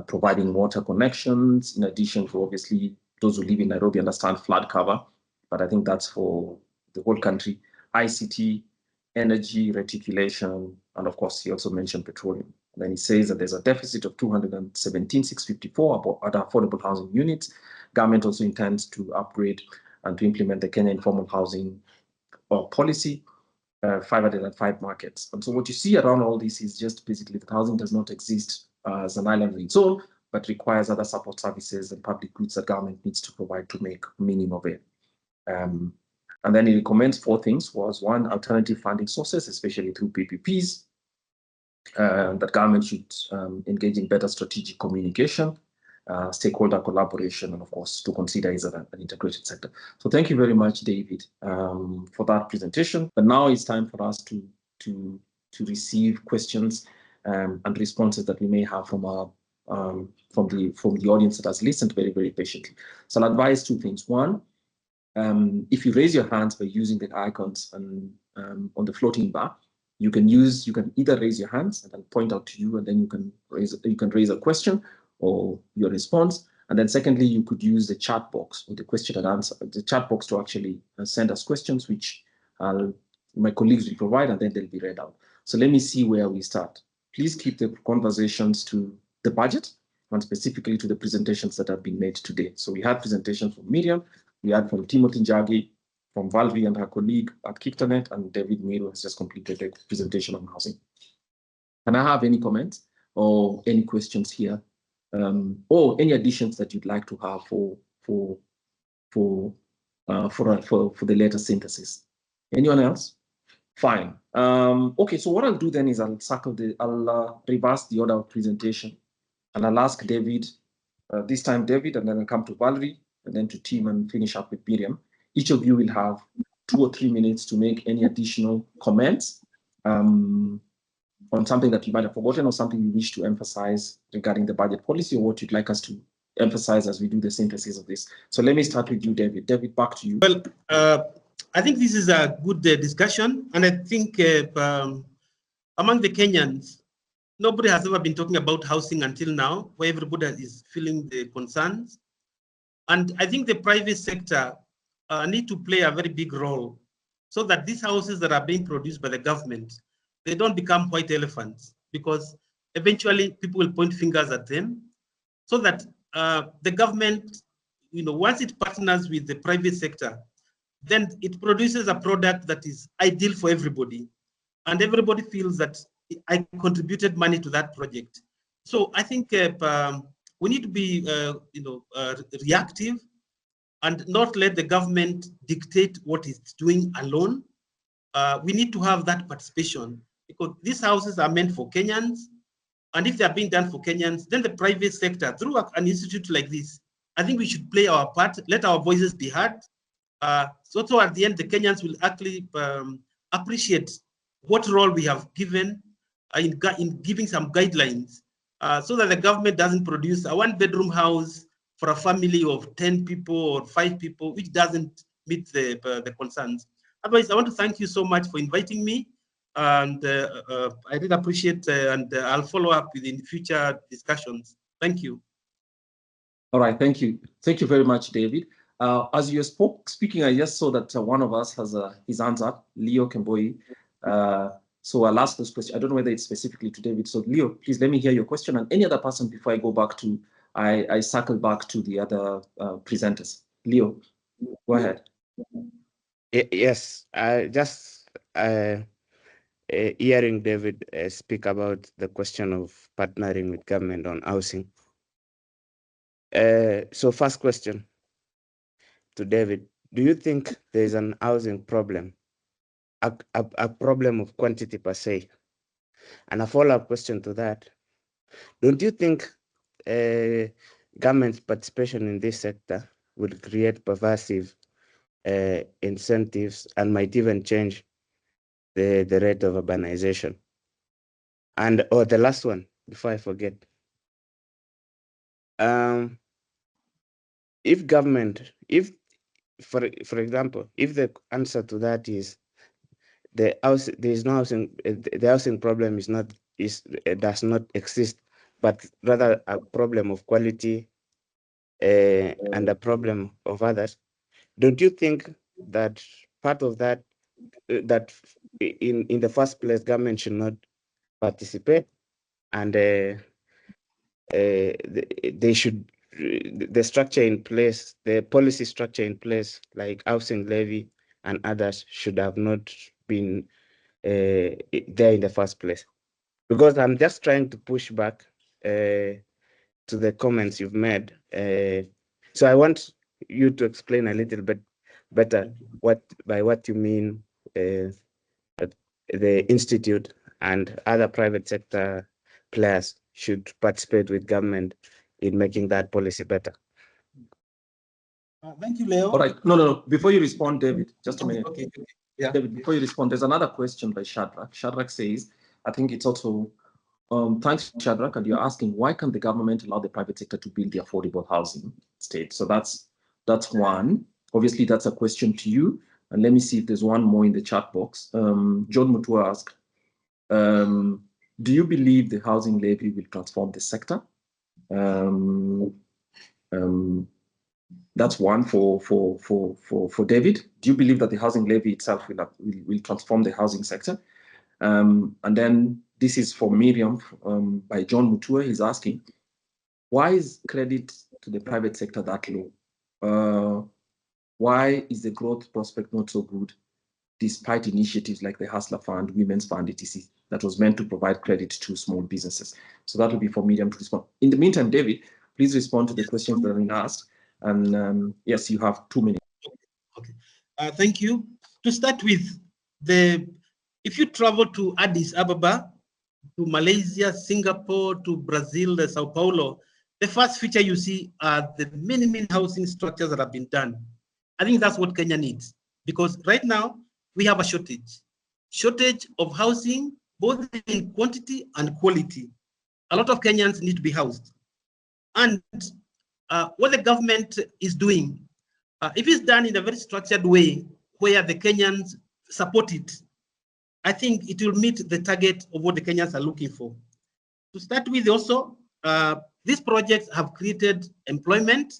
providing water connections, in addition to obviously those who live in Nairobi understand flood cover, but I think that's for the whole country, ICT, energy, reticulation, and of course, he also mentioned petroleum. And then he says that there's a deficit of 217,654 other affordable housing units. Government also intends to upgrade and to implement the Kenya Informal Housing Policy, 505 markets. And so what you see around all this is just basically that housing does not exist as an island in its own, but requires other support services and public goods that government needs to provide to make meaning of it. And then he recommends 4 things. Was 1, alternative funding sources, especially through PPPs, that government should engage in better strategic communication, stakeholder collaboration, and of course, to consider is an integrated sector. So thank you very much, David, for that presentation. But now it's time for us to receive questions and responses that we may have from our from the audience that has listened very, very patiently. So I'll advise 2 things. 1, if you raise your hands by using the icons on the floating bar, you can either raise your hands and I'll point out to you, and then you can raise a question or your response. And then secondly, you could use the chat box or the question and answer, the chat box to actually send us questions, which my colleagues will provide, and then they'll be read out. So let me see where we start. Please keep the conversations to the budget and specifically to the presentations that have been made today. So we had presentations from Miriam, we had from Timothy Njagi, from Valerie and her colleague at Kiptanet, and David Miro has just completed a presentation on housing. Can I have any comments or any questions here, or any additions that you'd like to have for the later synthesis? Anyone else? Fine. Okay, so what I'll do then is I'll reverse the order of presentation, and I'll ask David, this time David, and then I'll come to Valerie, and then to Tim, and finish up with Miriam. Each of you will have 2 or 3 minutes to make any additional comments on something that you might have forgotten or something you wish to emphasize regarding the budget policy, or what you'd like us to emphasize as we do the synthesis of this. So let me start with you, David. David, back to you. Well, I think this is a good discussion, and I think among the Kenyans, nobody has ever been talking about housing until now, where everybody is feeling the concerns. And I think the private sector need to play a very big role so that these houses that are being produced by the government, they don't become white elephants, because eventually people will point fingers at them, so that the government, once it partners with the private sector, then it produces a product that is ideal for everybody. And everybody feels that I contributed money to that project. So I think we need to be, reactive and not let the government dictate what it's doing alone. We need to have that participation, because these houses are meant for Kenyans. And if they are being done for Kenyans, then the private sector, through an institute like this, I think we should play our part, let our voices be heard. So at the end, the Kenyans will actually appreciate what role we have given in giving some guidelines, so that the government doesn't produce a one-bedroom house for a family of 10 people or 5 people, which doesn't meet the concerns. Otherwise, I want to thank you so much for inviting me. And I did appreciate, and I'll follow up with in future discussions. Thank you. All right, thank you. Thank you very much, David. As you speaking, I just saw that one of us has his hands up, Leo Kemboi. So I'll ask this question. I don't know whether it's specifically to David. So Leo, please let me hear your question, and any other person before I go back to, I circle back to the other presenters. Leo, go ahead. Yes, just hearing David speak about the question of partnering with government on housing. So first question to David, do you think there's an housing problem, a problem of quantity per se? And a follow-up question to that, don't you think government's participation in this sector will create pervasive incentives and might even change the rate of urbanization? And the last one, before I forget, if government, for example, if the answer to that is the housing problem does not exist, but rather a problem of quality and a problem of others, don't you think that part of that, that in the first place, government should not participate, and they should, the structure in place, the policy structure in place, like housing levy and others, should have not been there in the first place? Because I'm just trying to push back to the comments you've made. So I want you to explain a little bit better by what you mean the institute and other private sector players should participate with government in making that policy better. Thank you, Leo. All right. No. Before you respond, David, just a minute. Okay. Yeah. David, before you respond, there's another question by Shadrach. Shadrach says, I think it's also, thanks, Shadrach, and you're asking, why can't the government allow the private sector to build the affordable housing state? So that's one. Obviously, that's a question to you. And let me see if there's one more in the chat box. John Mutua asked, do you believe the housing levy will transform the sector? That's one for David. Do you believe that the housing levy itself will transform the housing sector? And then this is for Miriam by John Mutua. He's asking, why is credit to the private sector that low? Why is the growth prospect not so good, despite initiatives like the Hustler Fund, Women's Fund, etc., that was meant to provide credit to small businesses? So that will be for Miriam to respond. In the meantime, David, please respond to the questions that have been asked. And yes, you have 2 minutes. Okay. Thank you. To start with, if you travel to Addis Ababa, to Malaysia, Singapore, to Brazil, Sao Paulo, the first feature you see are the many housing structures that have been done. I think that's what Kenya needs, because right now we have a shortage of housing, both in quantity and quality. A lot of Kenyans need to be housed. And what the government is doing, if it's done in a very structured way where the Kenyans support it, I think it will meet the target of what the Kenyans are looking for. To start with also, these projects have created employment.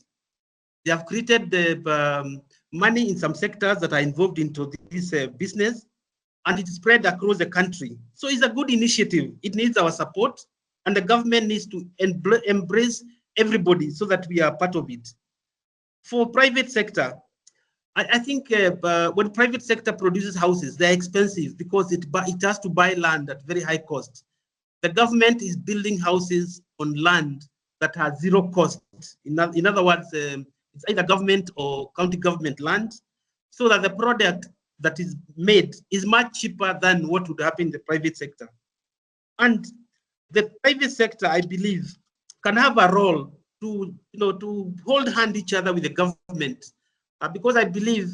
They have created the money in some sectors that are involved into this business, and it spread across the country. So it's a good initiative. It needs our support, and the government needs to embrace everybody so that we are part of it. For private sector, I think when private sector produces houses, they're expensive because it has to buy land at very high cost. The government is building houses on land that has zero cost. In other words, it's either government or county government land, so that the product that is made is much cheaper than what would happen in the private sector. And the private sector, I believe, can have a role to, to hold hand each other with the government, because I believe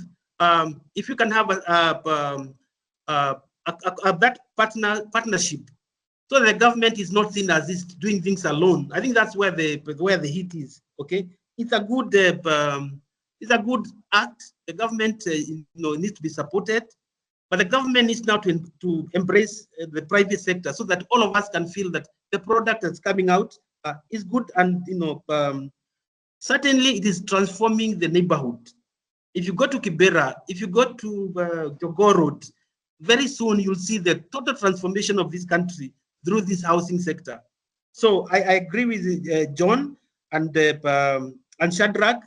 if you can have that partnership, so the government is not seen as doing things alone. I think that's where the heat is. Okay, it's a good act. The government needs to be supported, but the government needs now to embrace the private sector so that all of us can feel that the product that's coming out is good, and certainly it is transforming the neighborhood. If you go to Kibera, if you go to Jogoo Road, very soon you'll see the total transformation of this country through this housing sector. So I agree with John and Shadrach.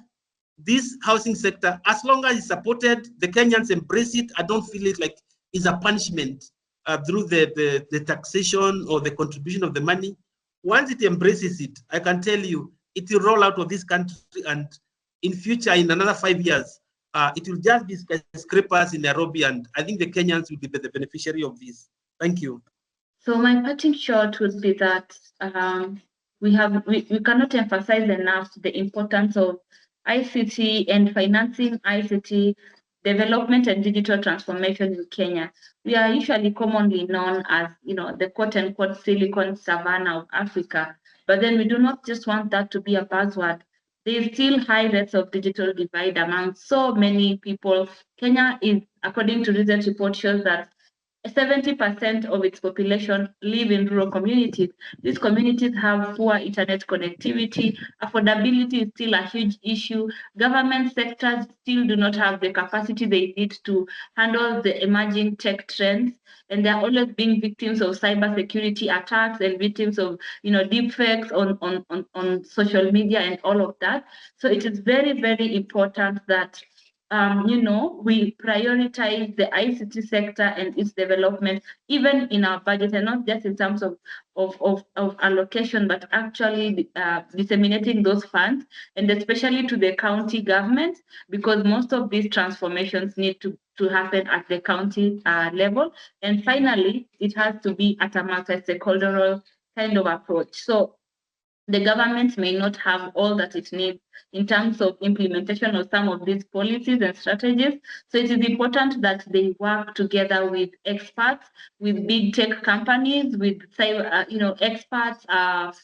This housing sector, as long as it's supported, the Kenyans embrace it. I don't feel it like it's a punishment through the taxation or the contribution of the money. Once it embraces it, I can tell you, it will roll out of this country, and in future, in another 5 years, it will just be skyscrapers in Nairobi, and I think the Kenyans will be the beneficiary of this. Thank you. So my parting shot would be that we cannot emphasize enough the importance of ICT and financing ICT development and digital transformation in Kenya. We are usually commonly known as, the quote-unquote Silicon Savannah of Africa, but then we do not just want that to be a buzzword. There is still high rates of digital divide among so many people. Kenya is, according to research report, shows that 70% of its population live in rural communities. These communities have poor internet connectivity. Affordability is still a huge issue. Government sectors still do not have the capacity they need to handle the emerging tech trends, and they're always being victims of cybersecurity attacks and victims of, deepfakes on social media and all of that. So it is very, very important that we prioritize the ICT sector and its development, even in our budget, and not just in terms of allocation, but actually disseminating those funds, and especially to the county government, because most of these transformations need to happen at the county level. And finally, it has to be at a multi-stakeholderal kind of approach. So the government may not have all that it needs in terms of implementation of some of these policies and strategies. So it is important that they work together with experts, with big tech companies, with experts,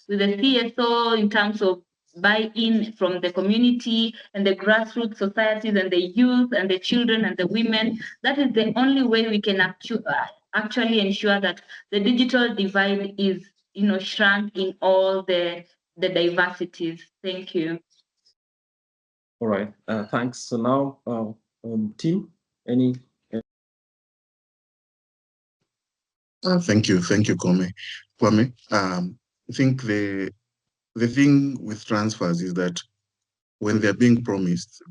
with the CSO in terms of buy-in from the community and the grassroots societies and the youth and the children and the women. That is the only way we can actually ensure that the digital divide is shrunk in all the diversities. Thank you. All right, thanks. So now, team, any? Thank you, Kwame. I think the thing with transfers is that when they're being promised,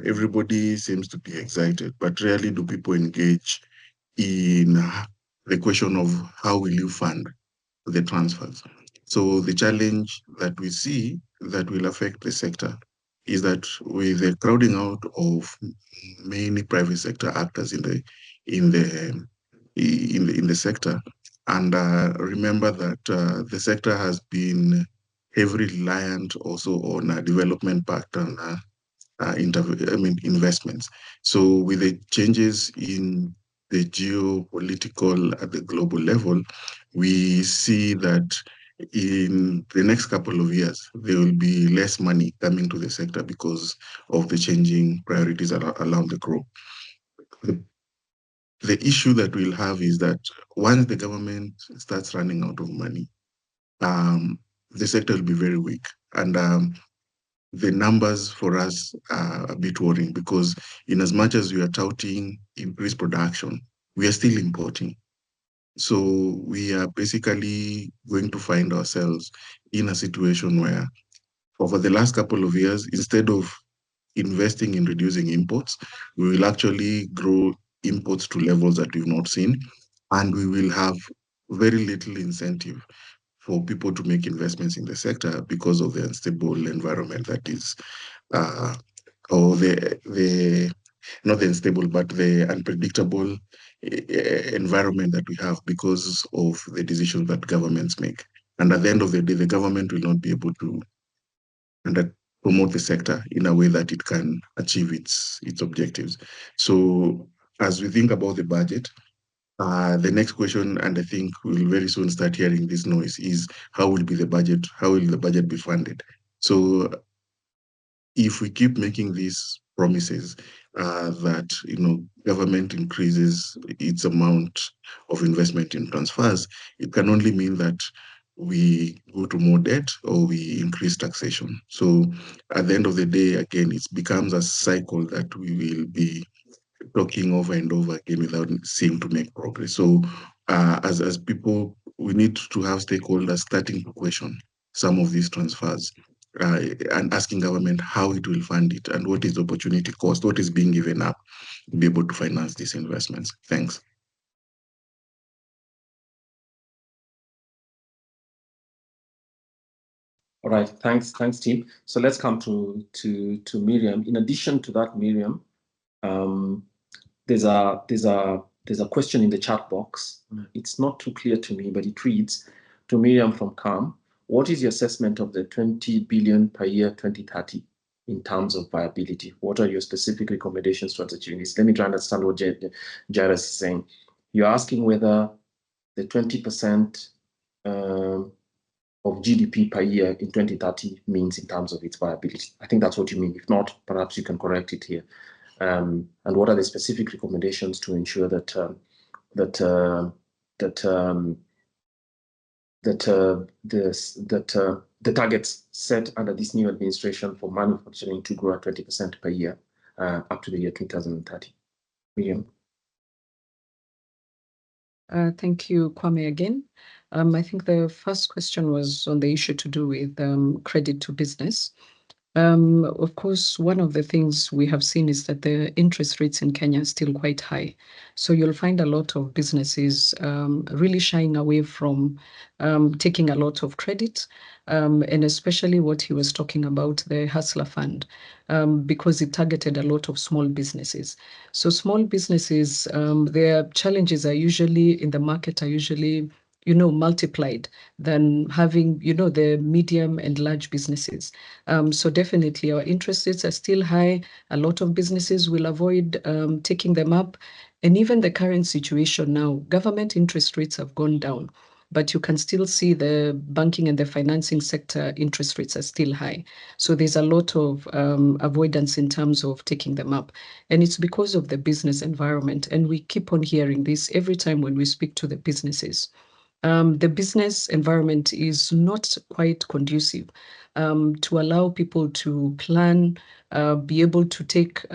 everybody seems to be excited, but rarely do people engage in the question of how will you fund the transfers. So the challenge that we see that will affect the sector is that with the crowding out of many private sector actors in the sector, and remember that the sector has been heavily reliant also on development pattern investments. So with the changes in the geopolitical at the global level, we see that in the next couple of years, there will be less money coming to the sector because of the changing priorities around the globe. The issue that we'll have is that once the government starts running out of money, the sector will be very weak. And the numbers for us are a bit worrying, because in as much as we are touting increased production, we are still importing. So we are basically going to find ourselves in a situation where over the last couple of years, instead of investing in reducing imports, we will actually grow imports to levels that we've not seen, and we will have very little incentive for people to make investments in the sector because of the unstable environment that is, or the not the unstable, but the unpredictable environment that we have because of the decisions that governments make. And at the end of the day, the government will not be able to promote the sector in a way that it can achieve its objectives. So as we think about the budget, the next question, and I think we'll very soon start hearing this noise, is how will be the budget? How will the budget be funded? So if we keep making these promises that government increases its amount of investment in transfers, it can only mean that we go to more debt or we increase taxation. So at the end of the day, again, it becomes a cycle that we will be talking over and over again without seeming to make progress. So as people, we need to have stakeholders starting to question some of these transfers and asking government how it will fund it and what is the opportunity cost, what is being given up to be able to finance these investments. Thanks. All right, thanks, team. So let's come to Miriam. In addition to that, Miriam, there's a question in the chat box. It's not too clear to me, but it reads to Miriam from CAM. What is your assessment of the 20 billion per year 2030 in terms of viability? What are your specific recommendations to achieving this? Let me try and understand what Jairus is saying. You're asking whether the 20% of GDP per year in 2030 means in terms of its viability. I think that's what you mean. If not, perhaps you can correct it here. And what are the specific recommendations to ensure that the targets set under this new administration for manufacturing to grow at 20% per year up to the year 2030? Miriam. Thank you, Kwame, again. I think the first question was on the issue to do with credit to business. Of course, one of the things we have seen is that the interest rates in Kenya are still quite high. So you'll find a lot of businesses really shying away from taking a lot of credit, and especially what he was talking about, the Hustler Fund, because it targeted a lot of small businesses. So small businesses, their challenges are usually in the market are usually multiplied than having, the medium and large businesses. So definitely our interest rates are still high. A lot of businesses will avoid taking them up. And even the current situation now, government interest rates have gone down, but you can still see the banking and the financing sector interest rates are still high. So there's a lot of avoidance in terms of taking them up. And it's because of the business environment. And we keep on hearing this every time when we speak to the businesses. The business environment is not quite conducive to allow people to plan, be able to take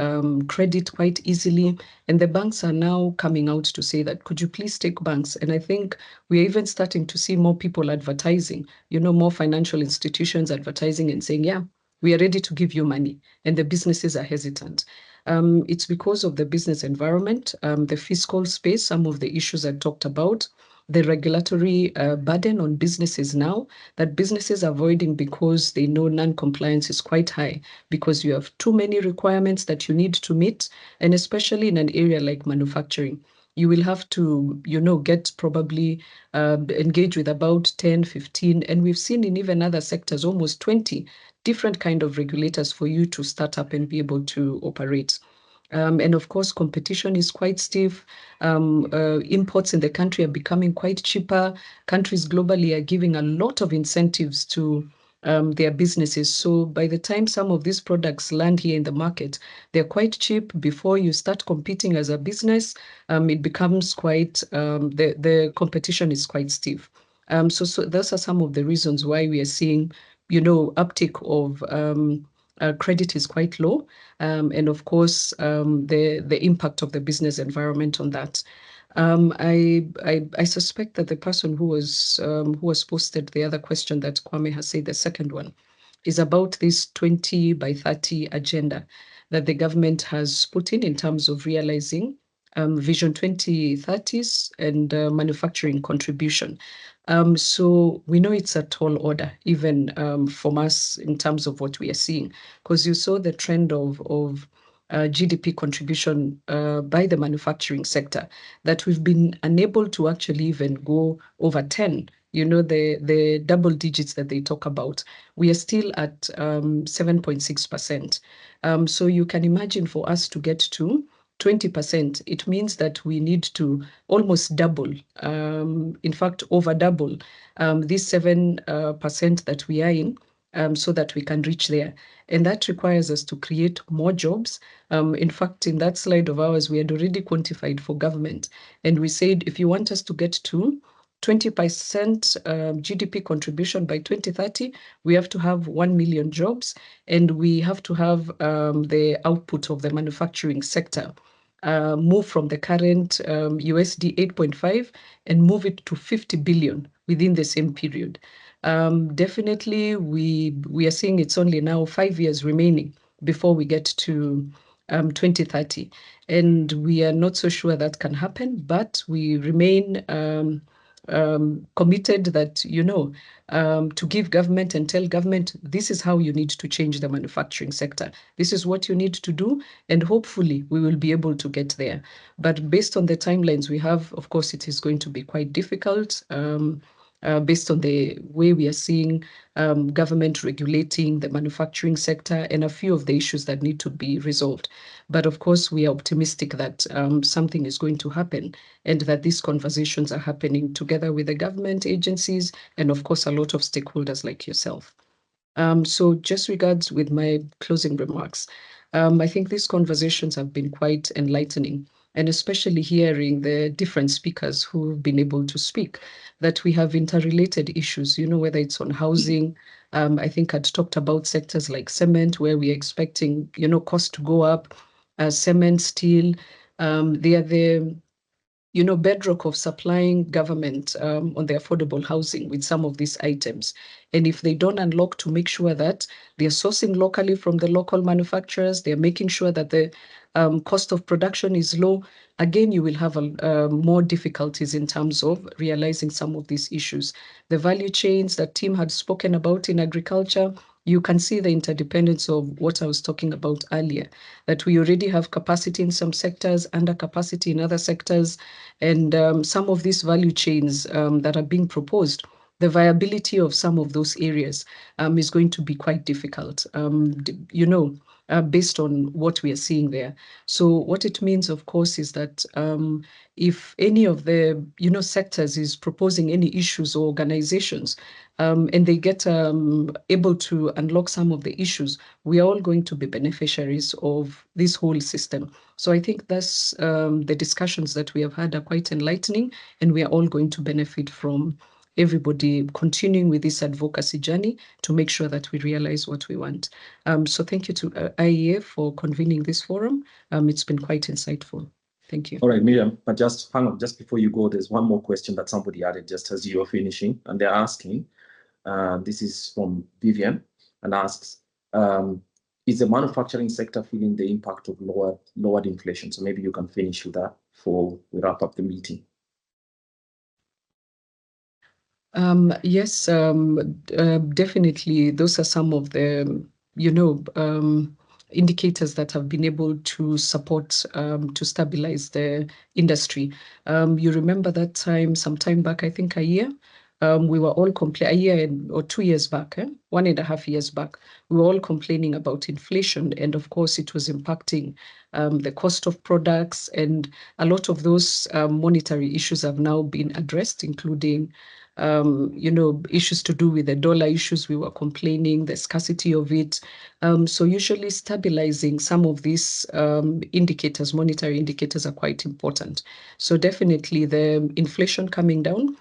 credit quite easily. And the banks are now coming out to say that, could you please take banks? And I think we're even starting to see more people advertising, more financial institutions advertising and saying, yeah, we are ready to give you money. And the businesses are hesitant. It's because of the business environment, the fiscal space, some of the issues I talked about, the regulatory burden on businesses now that businesses are avoiding because they know non-compliance is quite high because you have too many requirements that you need to meet. And especially in an area like manufacturing, you will have to, get probably engage with about 10, 15, and we've seen in even other sectors, almost 20 different kind of regulators for you to start up and be able to operate. And of course, competition is quite stiff. Imports in the country are becoming quite cheaper. Countries globally are giving a lot of incentives to their businesses. So by the time some of these products land here in the market, they're quite cheap. Before you start competing as a business, it becomes quite, the competition is quite stiff. So those are some of the reasons why we are seeing, uptick of credit is quite low, and of course the impact of the business environment on that. I suspect that the person who was posted the other question that Kwame has said, the second one, is about this 20 by 30 agenda that the government has put in terms of realizing Vision 2030s and manufacturing contribution. So we know it's a tall order, even from us in terms of what we are seeing, because you saw the trend of GDP contribution by the manufacturing sector, that we've been unable to actually even go over 10. You know, the double digits that they talk about, we are still at 7.6%. So you can imagine, for us to get to 20%, it means that we need to almost double, in fact, over double this 7% that we are in, so that we can reach there. And that requires us to create more jobs. In fact, in that slide of ours, we had already quantified for government. And we said, if you want us to get to 20% GDP contribution by 2030, we have to have 1 million jobs, and we have to have the output of the manufacturing sector move from the current USD 8.5 and move it to 50 billion within the same period. Definitely, we are seeing it's only now 5 years remaining before we get to 2030. And we are not so sure that can happen, but we remain committed that, to give government and tell government, this is how you need to change the manufacturing sector. This is what you need to do, and hopefully we will be able to get there. But based on the timelines we have, of course, it is going to be quite difficult. Based on the way we are seeing government regulating the manufacturing sector and a few of the issues that need to be resolved. But of course, we are optimistic that something is going to happen, and that these conversations are happening together with the government agencies and, of course, a lot of stakeholders like yourself. So just regards with my closing remarks, I think these conversations have been quite enlightening, and especially hearing the different speakers who've been able to speak, that we have interrelated issues, whether it's on housing. I think I'd talked about sectors like cement, where we're expecting, cost to go up, cement, steel. They are the bedrock of supplying government on the affordable housing with some of these items. And if they don't unlock to make sure that they're sourcing locally from the local manufacturers, they're making sure that the cost of production is low, again, you will have more difficulties in terms of realizing some of these issues. The value chains that Tim had spoken about in agriculture, you can see the interdependence of what I was talking about earlier, that we already have capacity in some sectors, under capacity in other sectors, and some of these value chains that are being proposed, the viability of some of those areas is going to be quite difficult, based on what we are seeing there. So what it means, of course, is that if any of the sectors is proposing any issues or organizations, and they get able to unlock some of the issues, we are all going to be beneficiaries of this whole system. So I think that's the discussions that we have had are quite enlightening, and we are all going to benefit from everybody continuing with this advocacy journey to make sure that we realize what we want. So thank you to IEA for convening this forum. It's been quite insightful. Thank you. All right, Miriam, but just hang on, just before you go, there's one more question that somebody added just as you're finishing, and they're asking, this is from Vivian, and asks, is the manufacturing sector feeling the impact of lowered inflation? So maybe you can finish with that before we wrap up the meeting. Yes, definitely. Those are some of the, indicators that have been able to support, to stabilize the industry. You remember that time, some time back, I think a year, we were all complaining, a year or 2 years back, 1.5 years back, we were all complaining about inflation. And of course, it was impacting the cost of products. And a lot of those monetary issues have now been addressed, including issues to do with the dollar issues we were complaining, the scarcity of it. So usually stabilizing some of these indicators, monetary indicators, are quite important. So definitely the inflation coming down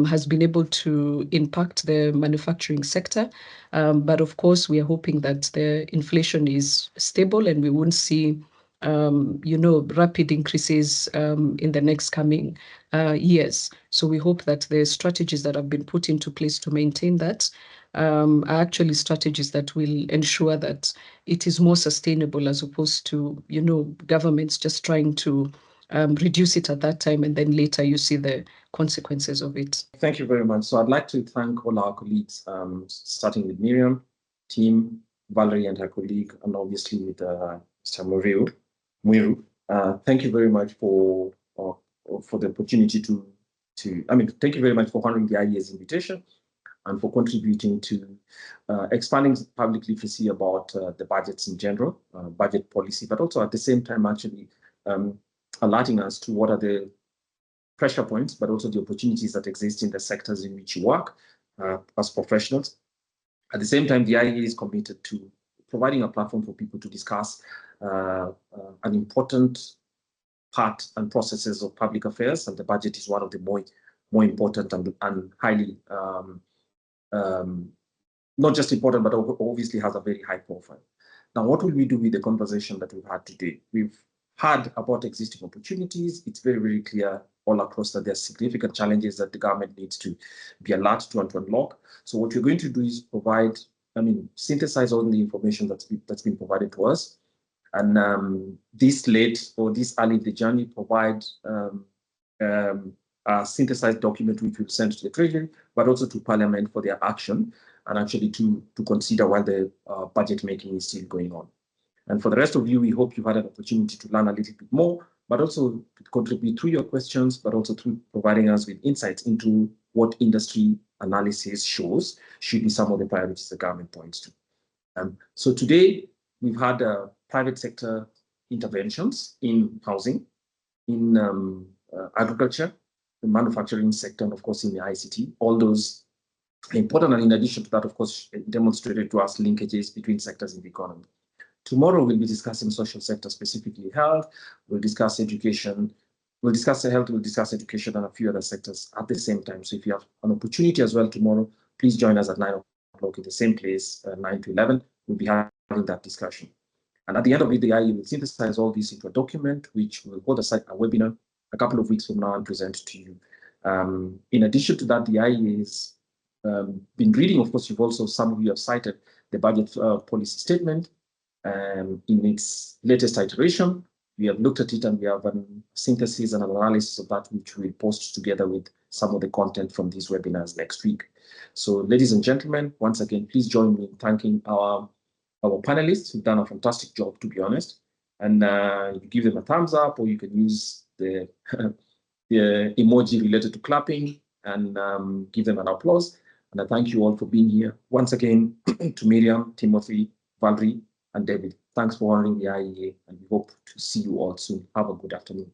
has been able to impact the manufacturing sector. But of course, we are hoping that the inflation is stable and we won't see rapid increases in the next coming years. So we hope that the strategies that have been put into place to maintain that are actually strategies that will ensure that it is more sustainable, as opposed to, governments just trying to reduce it at that time and then later you see the consequences of it. Thank you very much. So I'd like to thank all our colleagues, starting with Miriam, Tim, Valerie and her colleague, and obviously with Mr. Muiru. Thank you very much for the opportunity thank you very much for honoring the IEA's invitation and for contributing to expanding public literacy about the budgets in general, budget policy, but also at the same time actually alerting us to what are the pressure points, but also the opportunities that exist in the sectors in which you work as professionals. At the same time, the IEA is committed to providing a platform for people to discuss an important part and processes of public affairs, and the budget is one of the more important and highly, not just important, but obviously has a very high profile. Now, what will we do with the conversation that we've had today? We've heard about existing opportunities. It's very, very clear all across that there's significant challenges that the government needs to be alert to and to unlock. So what we're going to do is synthesize all the information that's been provided to us. And this late or this early in the journey, provide a synthesized document which we'll send to the Treasury, but also to Parliament for their action and actually to consider while the budget making is still going on. And for the rest of you, we hope you've had an opportunity to learn a little bit more, but also to contribute through your questions, but also through providing us with insights into what industry analysis shows should be some of the priorities the government points to. So today, we've had private sector interventions in housing, in agriculture, the manufacturing sector, and of course in the ICT. All those are important, and in addition to that, of course, demonstrated to us linkages between sectors in the economy. Tomorrow, we'll be discussing social sector, specifically health. We'll discuss education. We'll discuss health, we'll discuss education and a few other sectors at the same time. So if you have an opportunity as well tomorrow, please join us at 9 o'clock in the same place, 9 to 11. We'll be having that discussion. And at the end of it, the IEA will synthesize all this into a document, which will hold aside a webinar a couple of weeks from now and present to you. In addition to that, the IEA has been reading, of course, some of you have cited the budget policy statement. In its latest iteration, we have looked at it and we have a synthesis and an analysis of that, which we'll post together with some of the content from these webinars next week. So, ladies and gentlemen, once again, please join me in thanking our panelists who've done a fantastic job, to be honest. And you give them a thumbs up, or you can use the, the emoji related to clapping and give them an applause. And I thank you all for being here. Once again, to Miriam, Timothy, Valerie, and David, thanks for honoring the IEA, and we hope to see you all soon. Have a good afternoon.